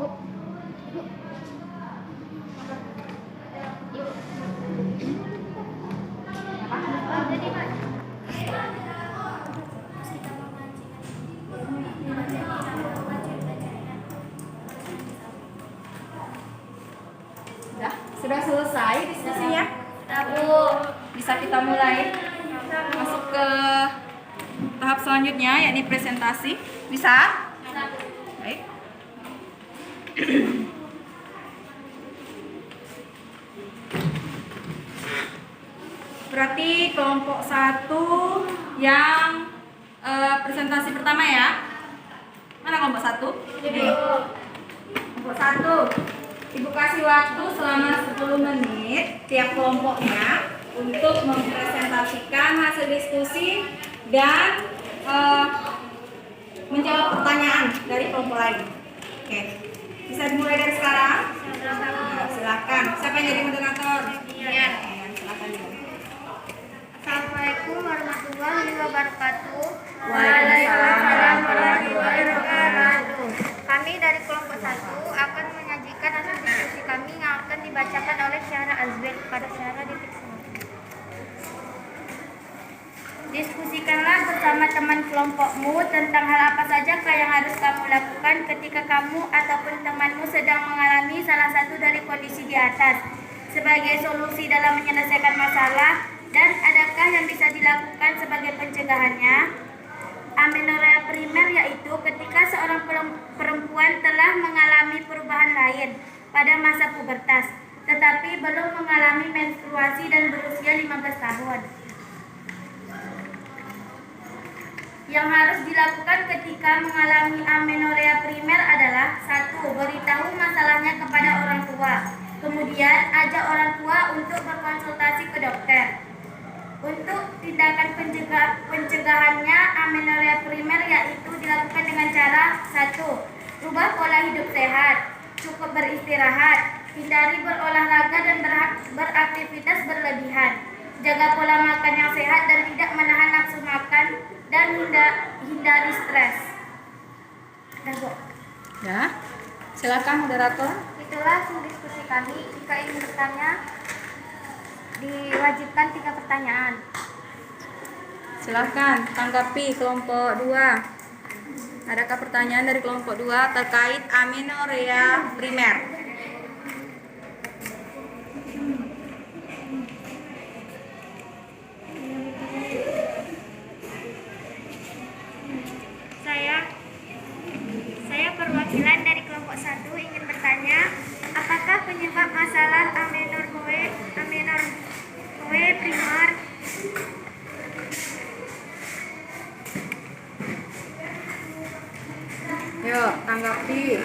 Jadi Pak, Sudah selesai diskusinya? Bu. Bisa kita mulai masuk ke tahap selanjutnya, yakni presentasi. Bisa? Baik. Berarti kelompok 1 yang presentasi pertama ya. Mana kelompok 1? Ini. Kelompok 1. Ibu kasih waktu selama 10 menit tiap kelompoknya untuk mempresentasikan hasil diskusi dan menjawab pertanyaan dari kelompok lain. Oke. Bisa dimulai dari sekarang? Nah, silakan. Siapa yang jadi moderator? Iya. Silakan. Assalamualaikum warahmatullahi wabarakatuh. Waalaikumsalam warahmatullahi wabarakatuh. Kami dari kelompok 1 akan menyajikan hasil diskusi kami yang akan dibacakan oleh Syahra Azbel kepada Syahra di titik 1. Diskusikanlah bersama teman kelompokmu tentang hal apa saja yang harus kamu lakukan ketika kamu ataupun temanmu sedang mengalami salah satu dari kondisi di atas sebagai solusi dalam menyelesaikan masalah, dan adakah yang bisa dilakukan sebagai pencegahannya. Amenorrea primer yaitu ketika seorang perempuan telah mengalami perubahan lain pada masa pubertas, tetapi belum mengalami menstruasi dan berusia 15 tahun. Yang harus dilakukan ketika mengalami amenorrea primer adalah 1. Beritahu masalahnya kepada orang tua. Kemudian ajak orang tua untuk berkonsultasi ke dokter. Untuk tindakan pencegahannya amenorrea primer yaitu dilakukan dengan cara 1. Rubah pola hidup sehat, cukup beristirahat, hindari berolahraga dan beraktivitas berlebihan, jaga pola makan yang sehat dan tidak menahan nafsu makan, dan hindari stres. Ya. Silakan moderator. Itulah diskusi kami. Jika ingin bertanya, diwajibkan 3 pertanyaan. Silakan tanggapi kelompok 2. Adakah pertanyaan dari kelompok 2 terkait amenorrea primer? Saya perwakilan dari kelompok 1 ingin bertanya, apakah penyebab masalah amenorrhoe primer? Yuk, tanggapi.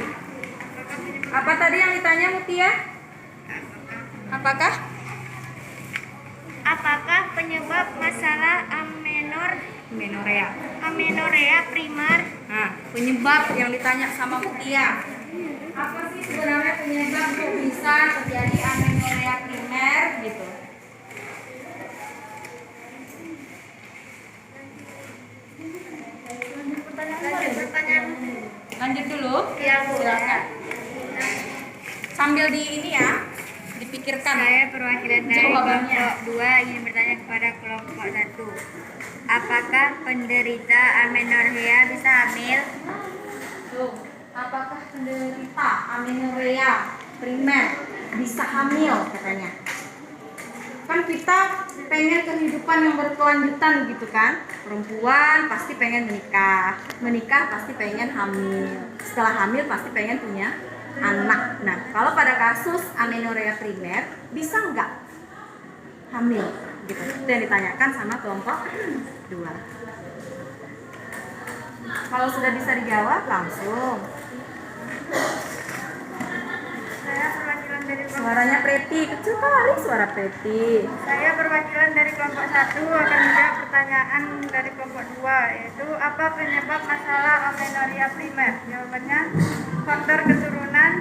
Apa tadi yang ditanya Mutia? Apakah penyebab masalah amenorrhea primer? Nah, penyebab yang ditanya sama Mutia. Apa sih sebenarnya penyebab kok bisa terjadi amenorrhea primer gitu? Pertanyaan. Lanjut dulu. Iya, Bu. Silakan. Sambil di ini ya, dipikirkan. Saya perwakilan dari Jawabannya. kelompok 2 ingin bertanya kepada kelompok 1. Apakah penderita amenorrhea bisa hamil? Tuh, apakah penderita amenorrhea primer bisa hamil katanya? Kan kita pengen kehidupan yang berkelanjutan gitu kan. Perempuan pasti pengen menikah pasti pengen hamil, setelah hamil pasti pengen punya anak. Nah, kalau pada kasus amenorrhea primer bisa nggak hamil gitu? Itu yang ditanyakan sama kelompok 2. Kalau sudah bisa dijawab langsung. Saya perwakilan dari kelompok Suaranya Preti, kecil kali suara Preti. Saya perwakilan dari kelompok 1 akan menjawab pertanyaan dari kelompok 2, yaitu apa penyebab masalah amenorrhea primer? Jawabannya faktor keturunan,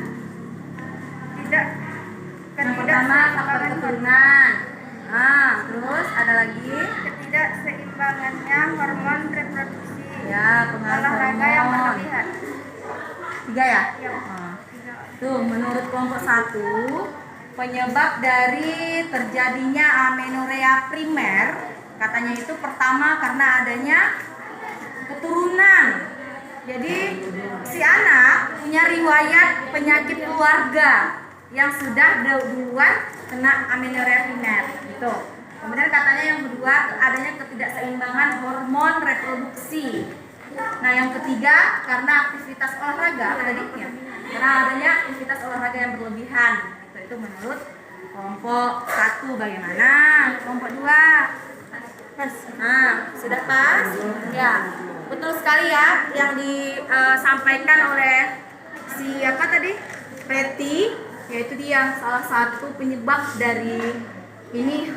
Yang pertama faktor keturunan. Nah, terus ada lagi ketidakseimbangannya hormon reproduksi, ya pengaruh olahraga yang hormon. berlebihan. 3 ya? Iya. Nah, Tuh, menurut kelompok 1, penyebab dari terjadinya amenorrea primer katanya itu pertama karena adanya keturunan. Jadi si anak punya riwayat penyakit keluarga yang sudah duluan kena amenorrea primer gitu. Kemudian katanya yang kedua adanya ketidakseimbangan hormon reproduksi. Nah yang ketiga karena aktivitas olahraga karena adanya aktivitas olahraga yang berlebihan. Itu menurut kelompok 1. Bagaimana kelompok 2? Pas. Nah sudah pas? Ya betul sekali ya yang disampaikan oleh siapa tadi? Preti, yaitu dia salah satu penyebab dari ini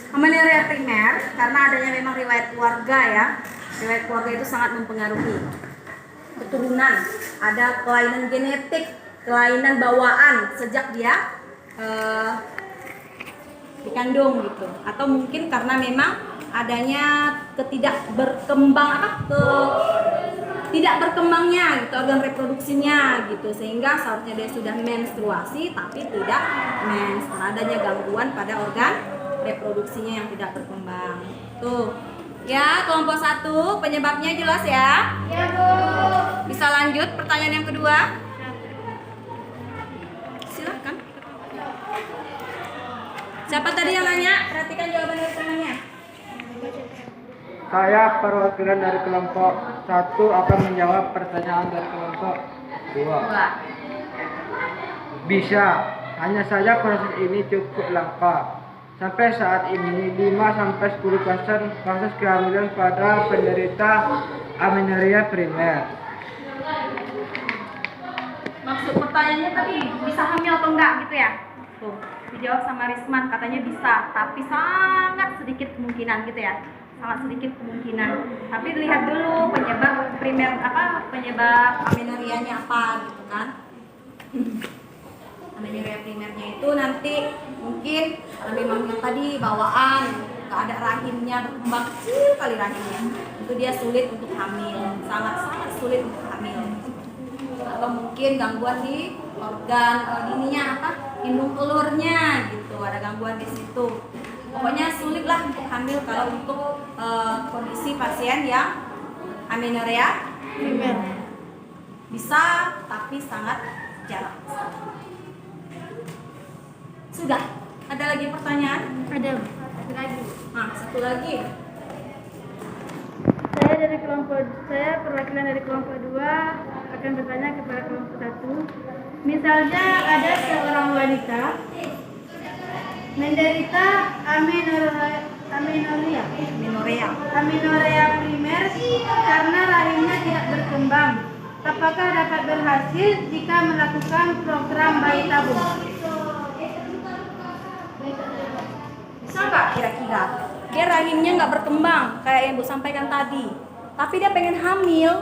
amenorrea primer karena adanya memang riwayat keluarga ya. Riwayat keluarga itu sangat mempengaruhi keturunan, ada kelainan genetik, kelainan bawaan sejak dia dikandung gitu, atau mungkin karena memang adanya tidak berkembangnya gitu organ reproduksinya gitu, sehingga seharusnya dia sudah menstruasi tapi tidak mens, karena adanya gangguan pada organ reproduksinya yang tidak berkembang. Tuh ya, kelompok 1 penyebabnya jelas ya? Ya Bu. Bisa lanjut pertanyaan yang kedua? Silakan. Siapa tadi yang nanya? Perhatikan jawaban dari tangannya. Saya perwakilan dari kelompok 1 akan menjawab pertanyaan dari kelompok 2. Bisa, hanya saja proses ini cukup langka. Sampai saat ini 5-10% kasus kehamilan pada penderita amenorrea primer. Maksud pertanyaannya tadi bisa hamil atau enggak gitu ya? Tuh, dijawab sama Risman katanya bisa, tapi sangat sedikit kemungkinan gitu ya. Sangat sedikit kemungkinan. Tapi lihat dulu penyebab primer penyebab amenorreanya apa gitu kan. Amenorrea primernya itu nanti mungkin kalau memang yang tadi bawaan, nggak ada rahimnya, berkembang kecil kali rahimnya, itu dia sulit untuk hamil, sangat sulit untuk hamil. Atau mungkin gangguan di organ indung telurnya gitu, ada gangguan di situ. Pokoknya sulit lah untuk hamil kalau untuk kondisi pasien yang amenorrea primer. Bisa, tapi sangat jarang. Sudah. Ada lagi pertanyaan? Ada satu lagi. Nah, satu lagi. Saya perwakilan dari kelompok 2 akan bertanya kepada kelompok 1. Misalnya ada seorang wanita menderita amenorrea primer karena rahimnya tidak berkembang. Apakah dapat berhasil jika melakukan program bayi tabung? Bisa nggak kira-kira? Dia rahimnya nggak berkembang kayak yang Bu sampaikan tadi, tapi dia pengen hamil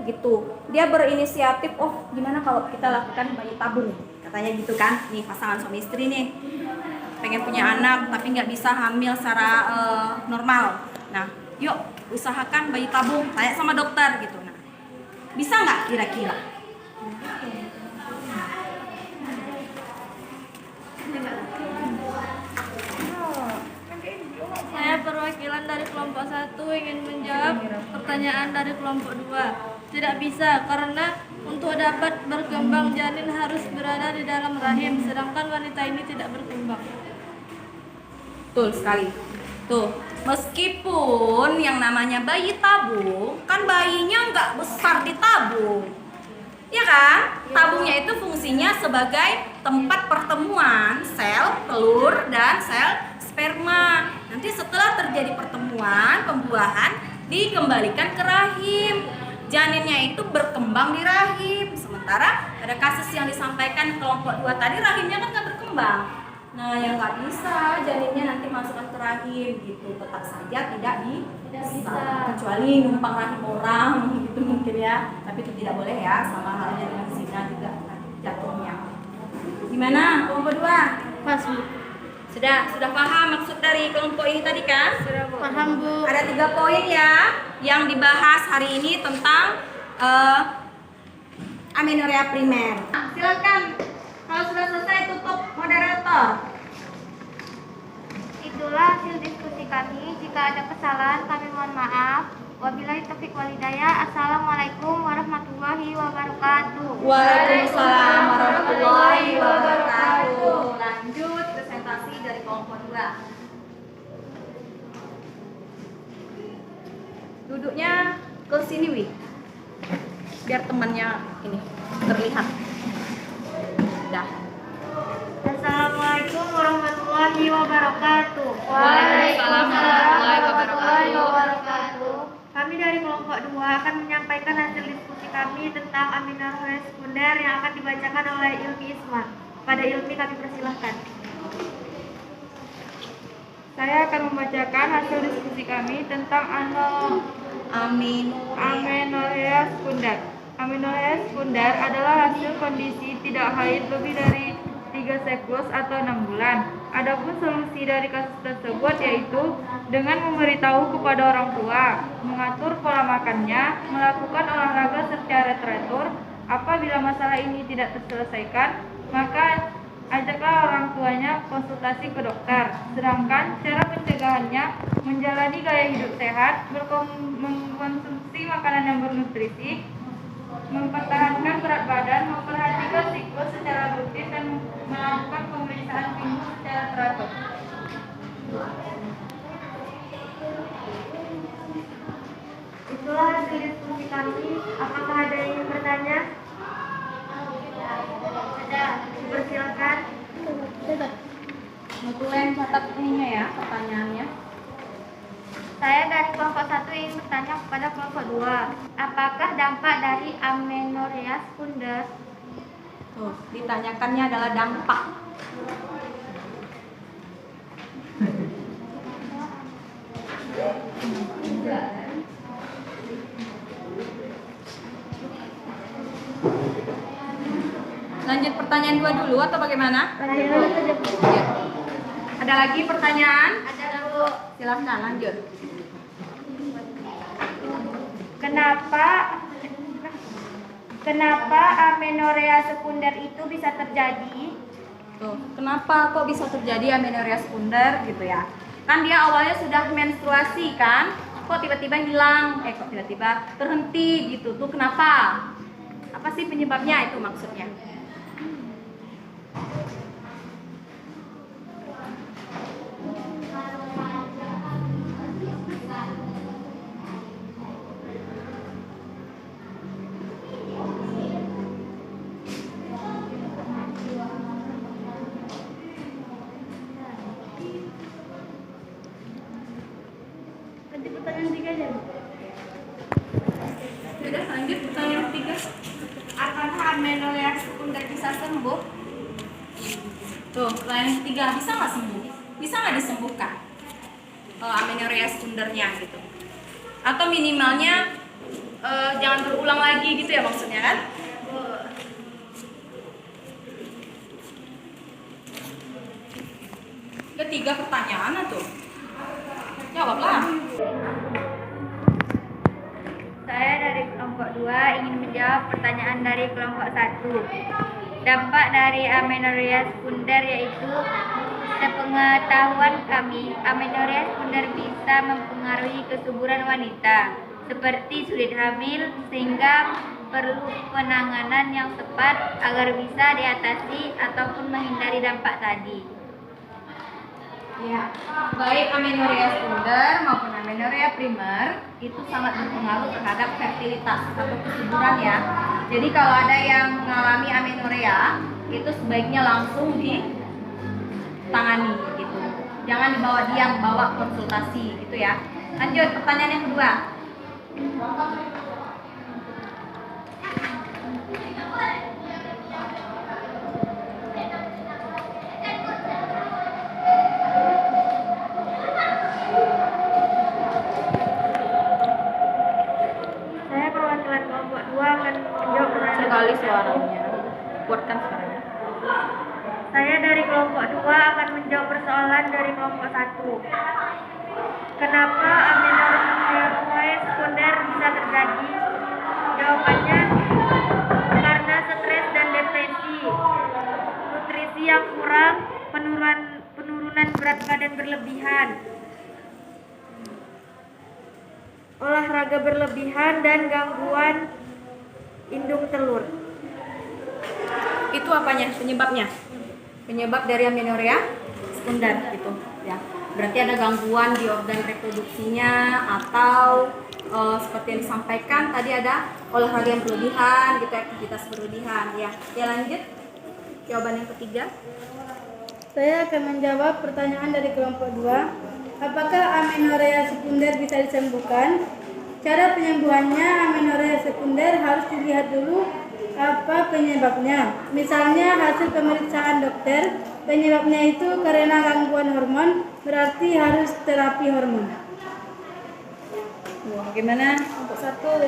gitu. Dia berinisiatif, oh gimana kalau kita lakukan bayi tabung, katanya gitu kan. Nih pasangan suami istri nih pengen punya anak tapi nggak bisa hamil secara normal. Nah yuk usahakan bayi tabung, tanya sama dokter gitu. Nah bisa nggak kira-kira? Saya perwakilan dari kelompok 1 ingin menjawab pertanyaan dari kelompok 2. Tidak bisa, karena untuk dapat berkembang janin harus berada di dalam rahim, sedangkan wanita ini tidak berkembang. Betul sekali. Tuh, meskipun yang namanya bayi tabung, kan bayinya nggak besar di tabung. Ya kan? Tabungnya itu fungsinya sebagai tempat pertemuan sel telur dan sel sperma. Nanti setelah terjadi pertemuan, pembuahan dikembalikan ke rahim. Janinnya itu berkembang di rahim. Sementara pada kasus yang disampaikan kelompok 2 tadi, rahimnya kan nggak berkembang. Nah, yang nggak bisa janinnya nanti masukkan ke rahim gitu. Tetap saja tidak bisa, kecuali numpang rahim orang gitu mungkin ya. Tapi itu tidak boleh ya, sama halnya dengan zina juga jatuhnya. Gimana kelompok 2? Pas, Bu. Sudah paham maksud dari kelompok ini tadi kan? Paham, Bu. Ada 3 poin ya yang dibahas hari ini tentang amenorea primer. Silakan. Kalau sudah selesai tutup moderator. Itulah hasil diskusi kami. Jika ada kesalahan kami mohon maaf. Wabillahi taufiq walhidayah. Assalamualaikum warahmatullahi wabarakatuh. Waalaikumsalam warahmatullahi wabarakatuh. Lanjut presentasi dari kelompok 2. Duduknya ke sini, Wi. Biar temannya ini terlihat. Dah. Assalamualaikum warahmatullahi wabarakatuh. Waalaikumsalam warahmatullahi wabarakatuh. Kami dari kelompok 2 akan menyampaikan hasil diskusi kami tentang aminorea sekunder yang akan dibacakan oleh Ilmi Isma. Pada Ilmi kami persilahkan. Saya akan membacakan hasil diskusi kami tentang amenorea sekunder. Amenorea sekunder adalah hasil kondisi tidak haid lebih dari 3 siklus atau 6 bulan. Adapun solusi dari kasus tersebut yaitu dengan memberitahu kepada orang tua, mengatur pola makannya, melakukan olahraga secara teratur. Apabila masalah ini tidak terselesaikan, maka ajaklah orang tuanya konsultasi ke dokter. Sedangkan cara pencegahannya menjalani gaya hidup sehat, mengkonsumsi makanan yang bernutrisi, mempertahankan berat badan, memperhatikan siklus secara rutin dan melakukan pemeriksaan minggu secara teratur. Itulah hasil diskusi kami. Apakah ada yang ingin bertanya? Ada. Dipersilakan. Tulen catat ininya ya, pertanyaannya. Saya dari kelompok 1 ingin bertanya kepada kelompok 2. Apakah dampak dari amenorea sekunder? Tuh, ditanyakannya adalah dampak. Lanjut pertanyaan 2 dulu atau bagaimana? Lanjut. Ya. Ada lagi pertanyaan? Ada dulu. Silahkan lanjut. Kenapa amenorea sekunder itu bisa terjadi? Tuh, kenapa kok bisa terjadi amenorea sekunder gitu ya? Kan dia awalnya sudah menstruasi kan? Kok tiba-tiba hilang? Kok tiba-tiba terhenti gitu? Tuh kenapa? Apa sih penyebabnya itu maksudnya? Nanti pertanyaan 3 aja. Sudah lanjut pertanyaan 3. Apakah amenorea sekunder bisa sembuh? Tuh, pertanyaan 3, bisa nggak sembuh? Bisa nggak disembuhkan? Kalau amenorea sekundernya gitu. Atau minimalnya jangan berulang lagi gitu ya maksudnya kan? Ketiga pertanyaan tuh. Jawablah. Saya dari kelompok 2 ingin menjawab pertanyaan dari kelompok 1. Dampak dari amenorea sekunder yaitu sepengetahuan kami, amenorea sekunder bisa mempengaruhi kesuburan wanita seperti sulit hamil sehingga perlu penanganan yang tepat agar bisa diatasi ataupun menghindari dampak tadi. Ya, baik amenorea sekunder maupun amenorea primer itu sangat berpengaruh terhadap fertilitas atau kesuburan ya. Jadi kalau ada yang mengalami amenorea itu sebaiknya langsung ditangani gitu. Jangan dibawa diam, bawa konsultasi gitu ya. Lanjut pertanyaan yang kedua. Saya perwakilan kelompok 2 akan menjawab pertanyaan Sekali suaranya. Kuatkan suaranya. Saya dari kelompok 2 akan menjawab persoalan dari kelompok 1. Kenapa amenorea sekunder bisa terjadi? Jawabannya karena yang kurang, penurunan berat badan berlebihan, olahraga berlebihan, dan gangguan indung telur. Itu apanya? Penyebabnya? Penyebab dari amenorrea sekunder gitu ya. Berarti ada gangguan di organ reproduksinya atau seperti yang disampaikan tadi ada olahraga yang berlebihan gitu, aktivitas berlebihan ya. Ya lanjut. Jawaban yang ketiga. Saya akan menjawab pertanyaan dari kelompok 2. Apakah amenorrea sekunder bisa disembuhkan? Cara penyembuhannya, amenorrea sekunder harus dilihat dulu apa penyebabnya. Misalnya hasil pemeriksaan dokter, penyebabnya itu karena gangguan hormon, berarti harus terapi hormon. Bagaimana untuk satu?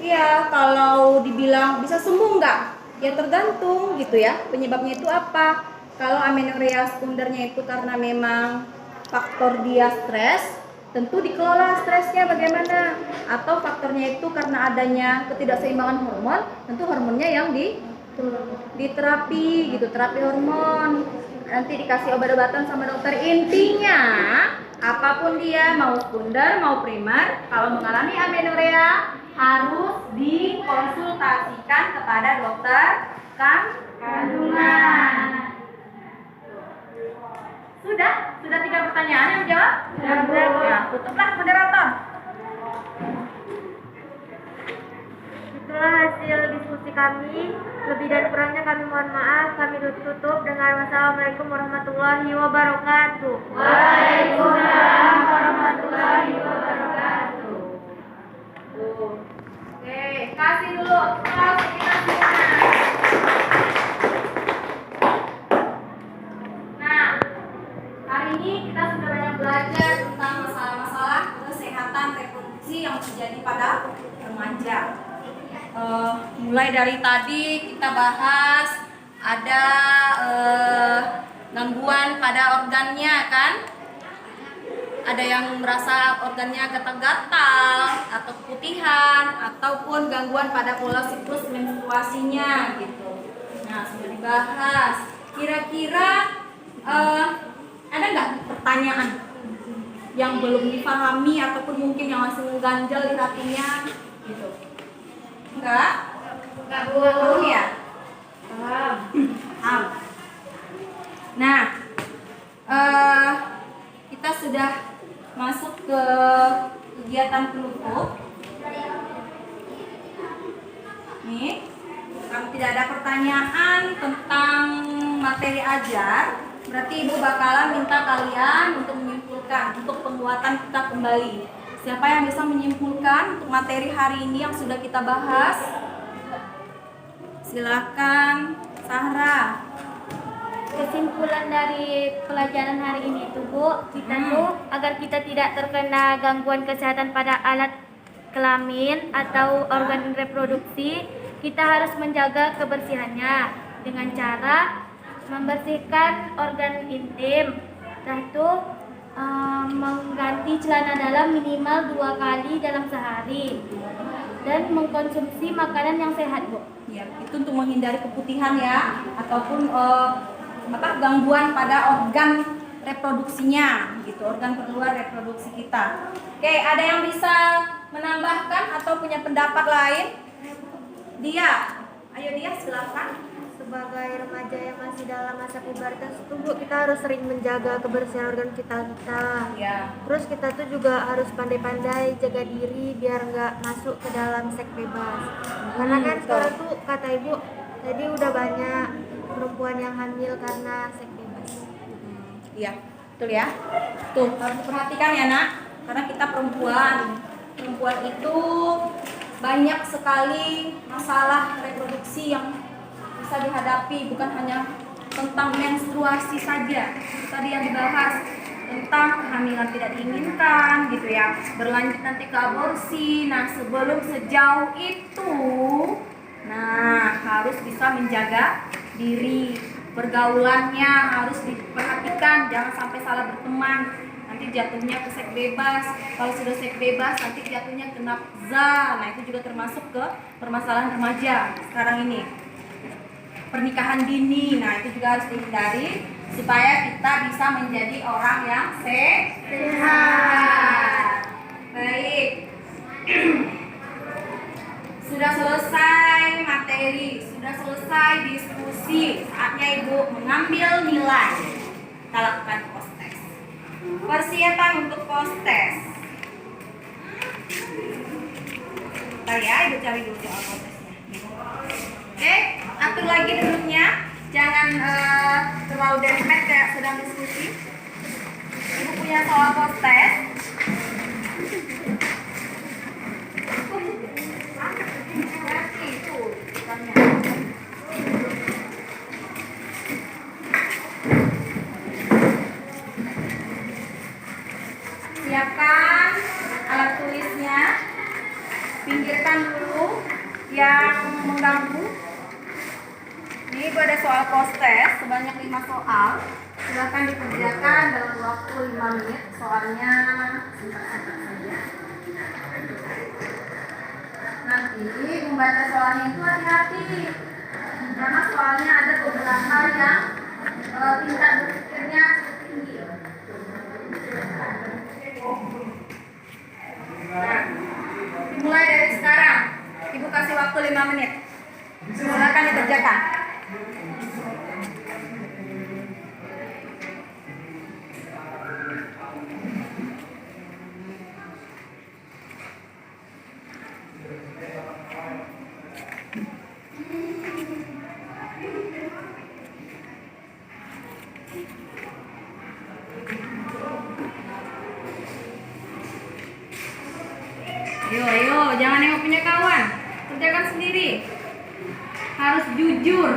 Iya, kalau dibilang bisa sembuh nggak? Ya tergantung gitu ya. Penyebabnya itu apa? Kalau amenorrea sekundernya itu karena memang faktor dia stres, tentu dikelola stresnya bagaimana. Atau faktornya itu karena adanya ketidakseimbangan hormon, tentu hormonnya yang diterapi gitu, terapi hormon. Nanti dikasih obat-obatan sama dokter. Intinya apapun dia, mau sekunder mau primer, kalau mengalami amenorrea harus dikonsultasikan kepada dokter kandungan. Sudah 3 pertanyaan yang jawab? Sudah. Ya, tutuplah moderator. Itulah hasil diskusi kami. Lebih dan kurangnya kami mohon maaf. Kami tutup dengan wassalamualaikum warahmatullahi wabarakatuh. Waalaikumsalam warahmatullahi wabarakatuh. Oke, kasih dulu applause kita semua. Nah, hari ini kita sudah banyak belajar tentang masalah-masalah kesehatan reproduksi yang terjadi pada remaja. Mulai dari tadi kita bahas ada gangguan pada organnya kan, ada yang merasa organnya gatal-gatal atau keputihan ataupun gangguan pada pola siklus menstruasinya gitu. Nah, sudah dibahas. Kira-kira ada nggak pertanyaan yang belum dipahami ataupun mungkin yang masih mengganjal di hatinya gitu? Enggak belum ya? Paham. Nah, kita sudah masuk ke kegiatan penutup. Nih, kalau tidak ada pertanyaan tentang materi ajar, berarti Ibu bakalan minta kalian untuk menyimpulkan untuk penguatan kita kembali. Siapa yang bisa menyimpulkan untuk materi hari ini yang sudah kita bahas? Silakan, Sahra. Kesimpulan dari pelajaran hari ini itu, Bu, kita tuh agar kita tidak terkena gangguan kesehatan pada alat kelamin atau organ reproduksi, kita harus menjaga kebersihannya dengan cara membersihkan organ intim, satu mengganti celana dalam minimal 2 kali dalam sehari, dan mengkonsumsi makanan yang sehat, Bu. Ya, itu untuk menghindari keputihan ya, ataupun gangguan pada organ reproduksinya, gitu, organ keluar reproduksi kita. Oke, ada yang bisa menambahkan atau punya pendapat lain? Dia, ayo dia silakan. Sebagai remaja yang masih dalam masa pubertas itu, Bu, kita harus sering menjaga kebersihan organ kita. Ya. Terus kita tuh juga harus pandai-pandai jaga diri biar nggak masuk ke dalam seks bebas. Karena kan sekarang tuh kata Ibu tadi udah banyak perempuan yang hamil karena seks bebas. Iya, betul ya. Tuh, harus diperhatikan ya, Nak. Karena kita perempuan. Perempuan itu banyak sekali masalah reproduksi yang bisa dihadapi, bukan hanya tentang menstruasi saja. Tadi yang dibahas tentang kehamilan tidak diinginkan gitu ya, berlanjut nanti ke aborsi. Nah, sebelum sejauh itu, nah harus bisa menjaga diri, pergaulannya harus diperhatikan, jangan sampai salah berteman, nanti jatuhnya ke seks bebas. Kalau sudah seks bebas nanti jatuhnya ke nafsa. Nah, itu juga termasuk ke permasalahan remaja sekarang ini. pernikahan dini. Nah, itu juga harus dihindari supaya kita bisa menjadi orang yang sehat. Baik. Sudah selesai materi, sudah selesai diskusi. Saatnya Ibu mengambil nilai. Kita lakukan post-test. Persiapan untuk post-test. Bentar ya, Ibu cari dulu soal post-testnya. Oke, atur lagi duduknya. Jangan terlalu dempet kayak sedang diskusi. Ibu punya soal post-test. Siapkan alat tulisnya, pinggirkan dulu yang mengganggu. Ini ada soal post-test sebanyak 5 soal. Silakan dikerjakan dalam waktu 5 menit. Soalnya singkat-singkat saja. Nanti membaca soalnya itu hati-hati, karena soalnya ada beberapa yang tingkat berpikirnya tinggi. Nah, dimulai dari sekarang. Ibu kasih waktu 5 menit. Silakan dikerjakan. Ayo, jangan nengok punya kawan. Kerjakan sendiri. Harus jujur.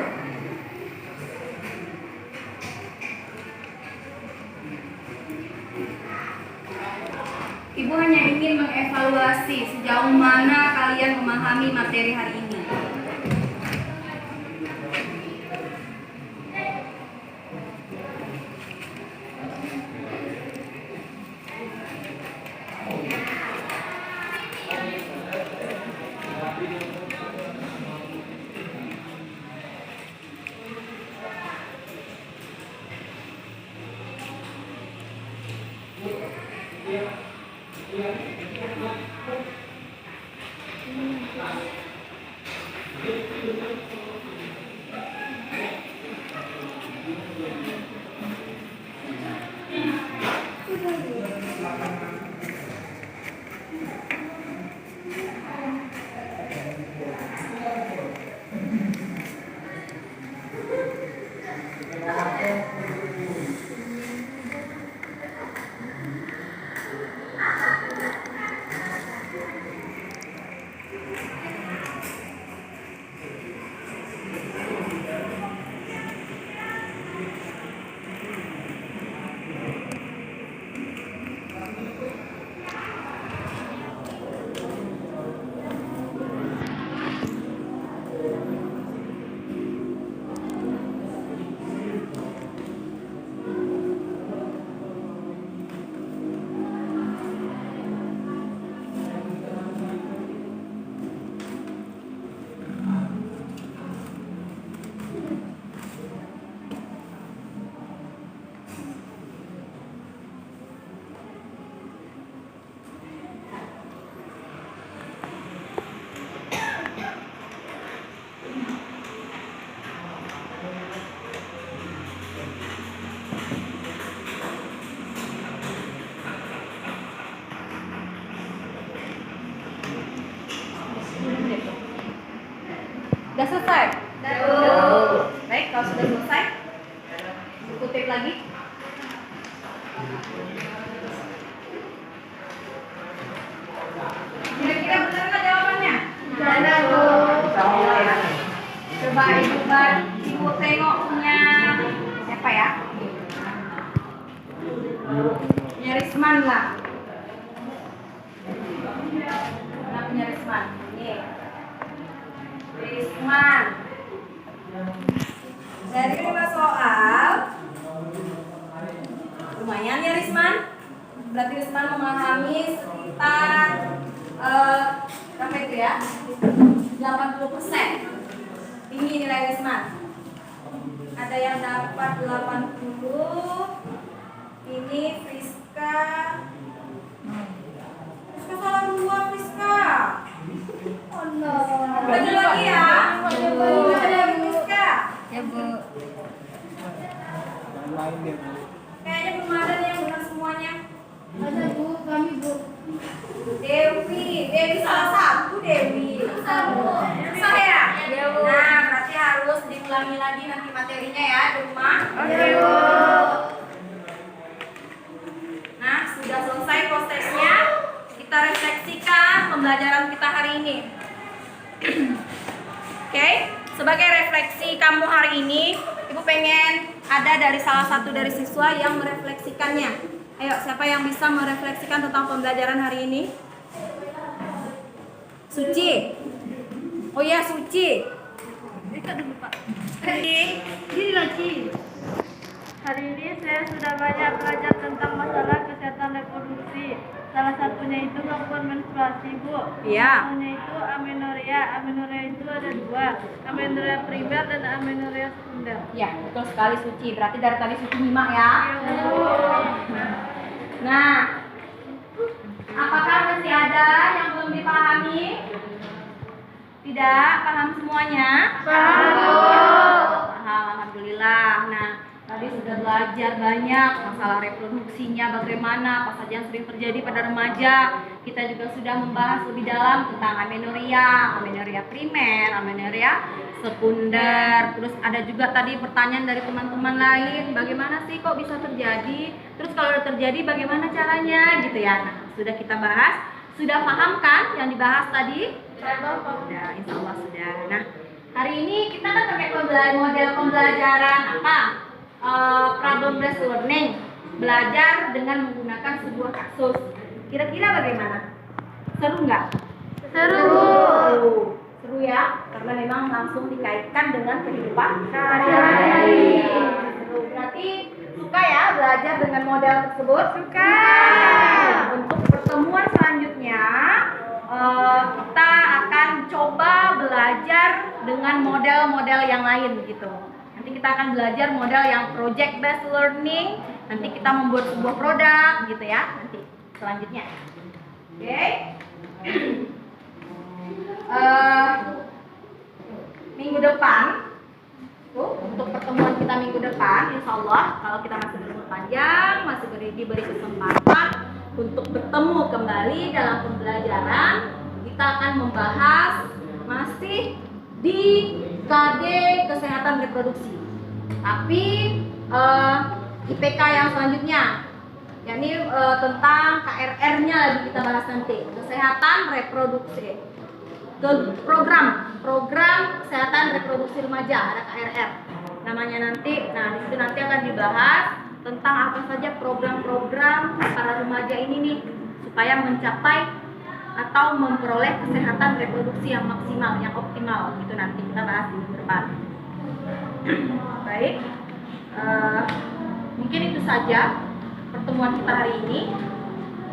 Ibu hanya ingin mengevaluasi sejauh mana kalian memahami materi hari ini. Sudah selesai? Baik, kalau sudah selesai, dikutip lagi. Kira-kira benar nggak jawabannya? Benar, Bu. Coba Ibu tengok punya siapa ya? Punya Risman lah. Mana punya Risman? Ini. Risman. Dari 5 soal, lumayan ya Risman. Berarti Risman memahami sekitar berapa itu ya? 80%. Tinggi nilai Risman. Ada yang dapat 80. Ini Friska. Friska salah 2, Friska. Oh no. Belajar lagi ya. Belajar lagi Friska. Ya Bu. Main dia, Bu. Kayaknya belum ada nih yang benar semuanya. Ada Bu, kami Bu. Dewi salah 1 Dewi. Susah ya? Nah, berarti harus diulangi lagi nanti materinya ya di rumah. Oke Bu. Nah, sudah selesai prosesnya. Kita refleksikan pembelajaran kita hari ini. Oke, sebagai refleksi kamu hari ini, Ibu pengen ada dari salah satu dari siswa yang merefleksikannya. Ayo, siapa yang bisa merefleksikan tentang pembelajaran hari ini? Suci. Oh ya, Suci. Dekat dulu Pak. Suci. Diri lagi. Hari ini saya sudah banyak belajar tentang masalah kesehatan reproduksi. Salah satunya itu gangguan menstruasi, Bu. Iya. Contohnya itu amenorrea. Amenorrea itu ada 2, amenorrea primer dan amenorrea sekunder. Ya, betul sekali Suci. Berarti dari tadi Suci nyimak ya. Nah, apakah masih ada yang belum dipahami? Tidak, paham semuanya? Paham, alhamdulillah. Nah, tadi sudah belajar banyak masalah reproduksinya, bagaimana, apa saja yang sering terjadi pada remaja. Kita juga sudah membahas lebih dalam tentang amenorrea, amenorrea primer, amenorrea sekunder. Terus ada juga tadi pertanyaan dari teman-teman lain, bagaimana sih kok bisa terjadi? Terus kalau udah terjadi bagaimana caranya gitu ya. Nah, sudah kita bahas. Sudah paham kan yang dibahas tadi? Sudah, insya Allah sudah. Nah, hari ini kita kan pakai model pembelajaran apa? Problem based learning, belajar dengan menggunakan sebuah kasus. Kira-kira bagaimana? Seru nggak? Seru ya, karena memang langsung dikaitkan dengan kehidupan sehari-hari. Seru. Berarti suka ya belajar dengan model tersebut? Suka. Untuk pertemuan selanjutnya kita akan coba belajar dengan model-model yang lain gitu. Nanti kita akan belajar model yang project based learning. Nanti kita membuat sebuah produk gitu ya. Nanti selanjutnya. Oke. Minggu depan tuh, untuk pertemuan kita minggu depan, insya Allah kalau kita masih berumur panjang, masih diberi kesempatan untuk bertemu kembali dalam pembelajaran, kita akan membahas masih di KD kesehatan reproduksi, tapi IPK yang selanjutnya, yakni tentang KRR-nya lagi kita bahas nanti, kesehatan reproduksi, ke program kesehatan reproduksi remaja, ada KRR namanya nanti. Nah, di situ nanti akan dibahas tentang apa saja program-program para remaja ini nih supaya mencapai atau memperoleh kesehatan reproduksi yang maksimal, yang optimal. Itu nanti kita bahas di depan. Baik, mungkin itu saja pertemuan kita hari ini.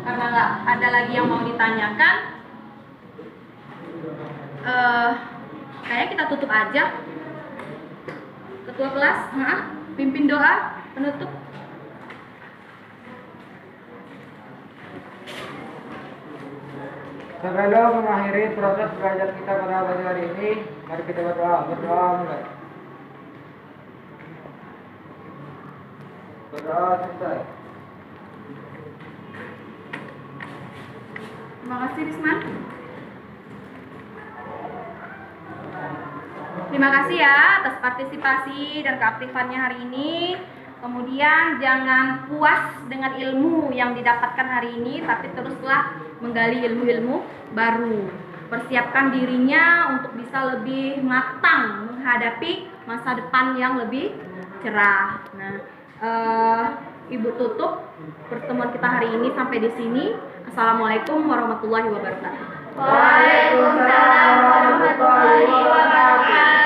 Karena nggak ada lagi yang mau ditanyakan, kayaknya kita tutup aja. Ketua kelas, pimpin doa penutup. Sebelum mengakhiri proses belajar kita pada pagi hari ini, mari kita berdoa. Berdoa mulai. Berdoa selesai. Terima kasih Risman. Terima kasih ya atas partisipasi dan keaktifannya hari ini. Kemudian jangan puas dengan ilmu yang didapatkan hari ini, tapi teruslah menggali ilmu-ilmu baru. Persiapkan dirinya untuk bisa lebih matang menghadapi masa depan yang lebih cerah. Nah, Ibu tutup pertemuan kita hari ini sampai di sini. Assalamualaikum warahmatullahi wabarakatuh. Waalaikumsalam warahmatullahi wabarakatuh.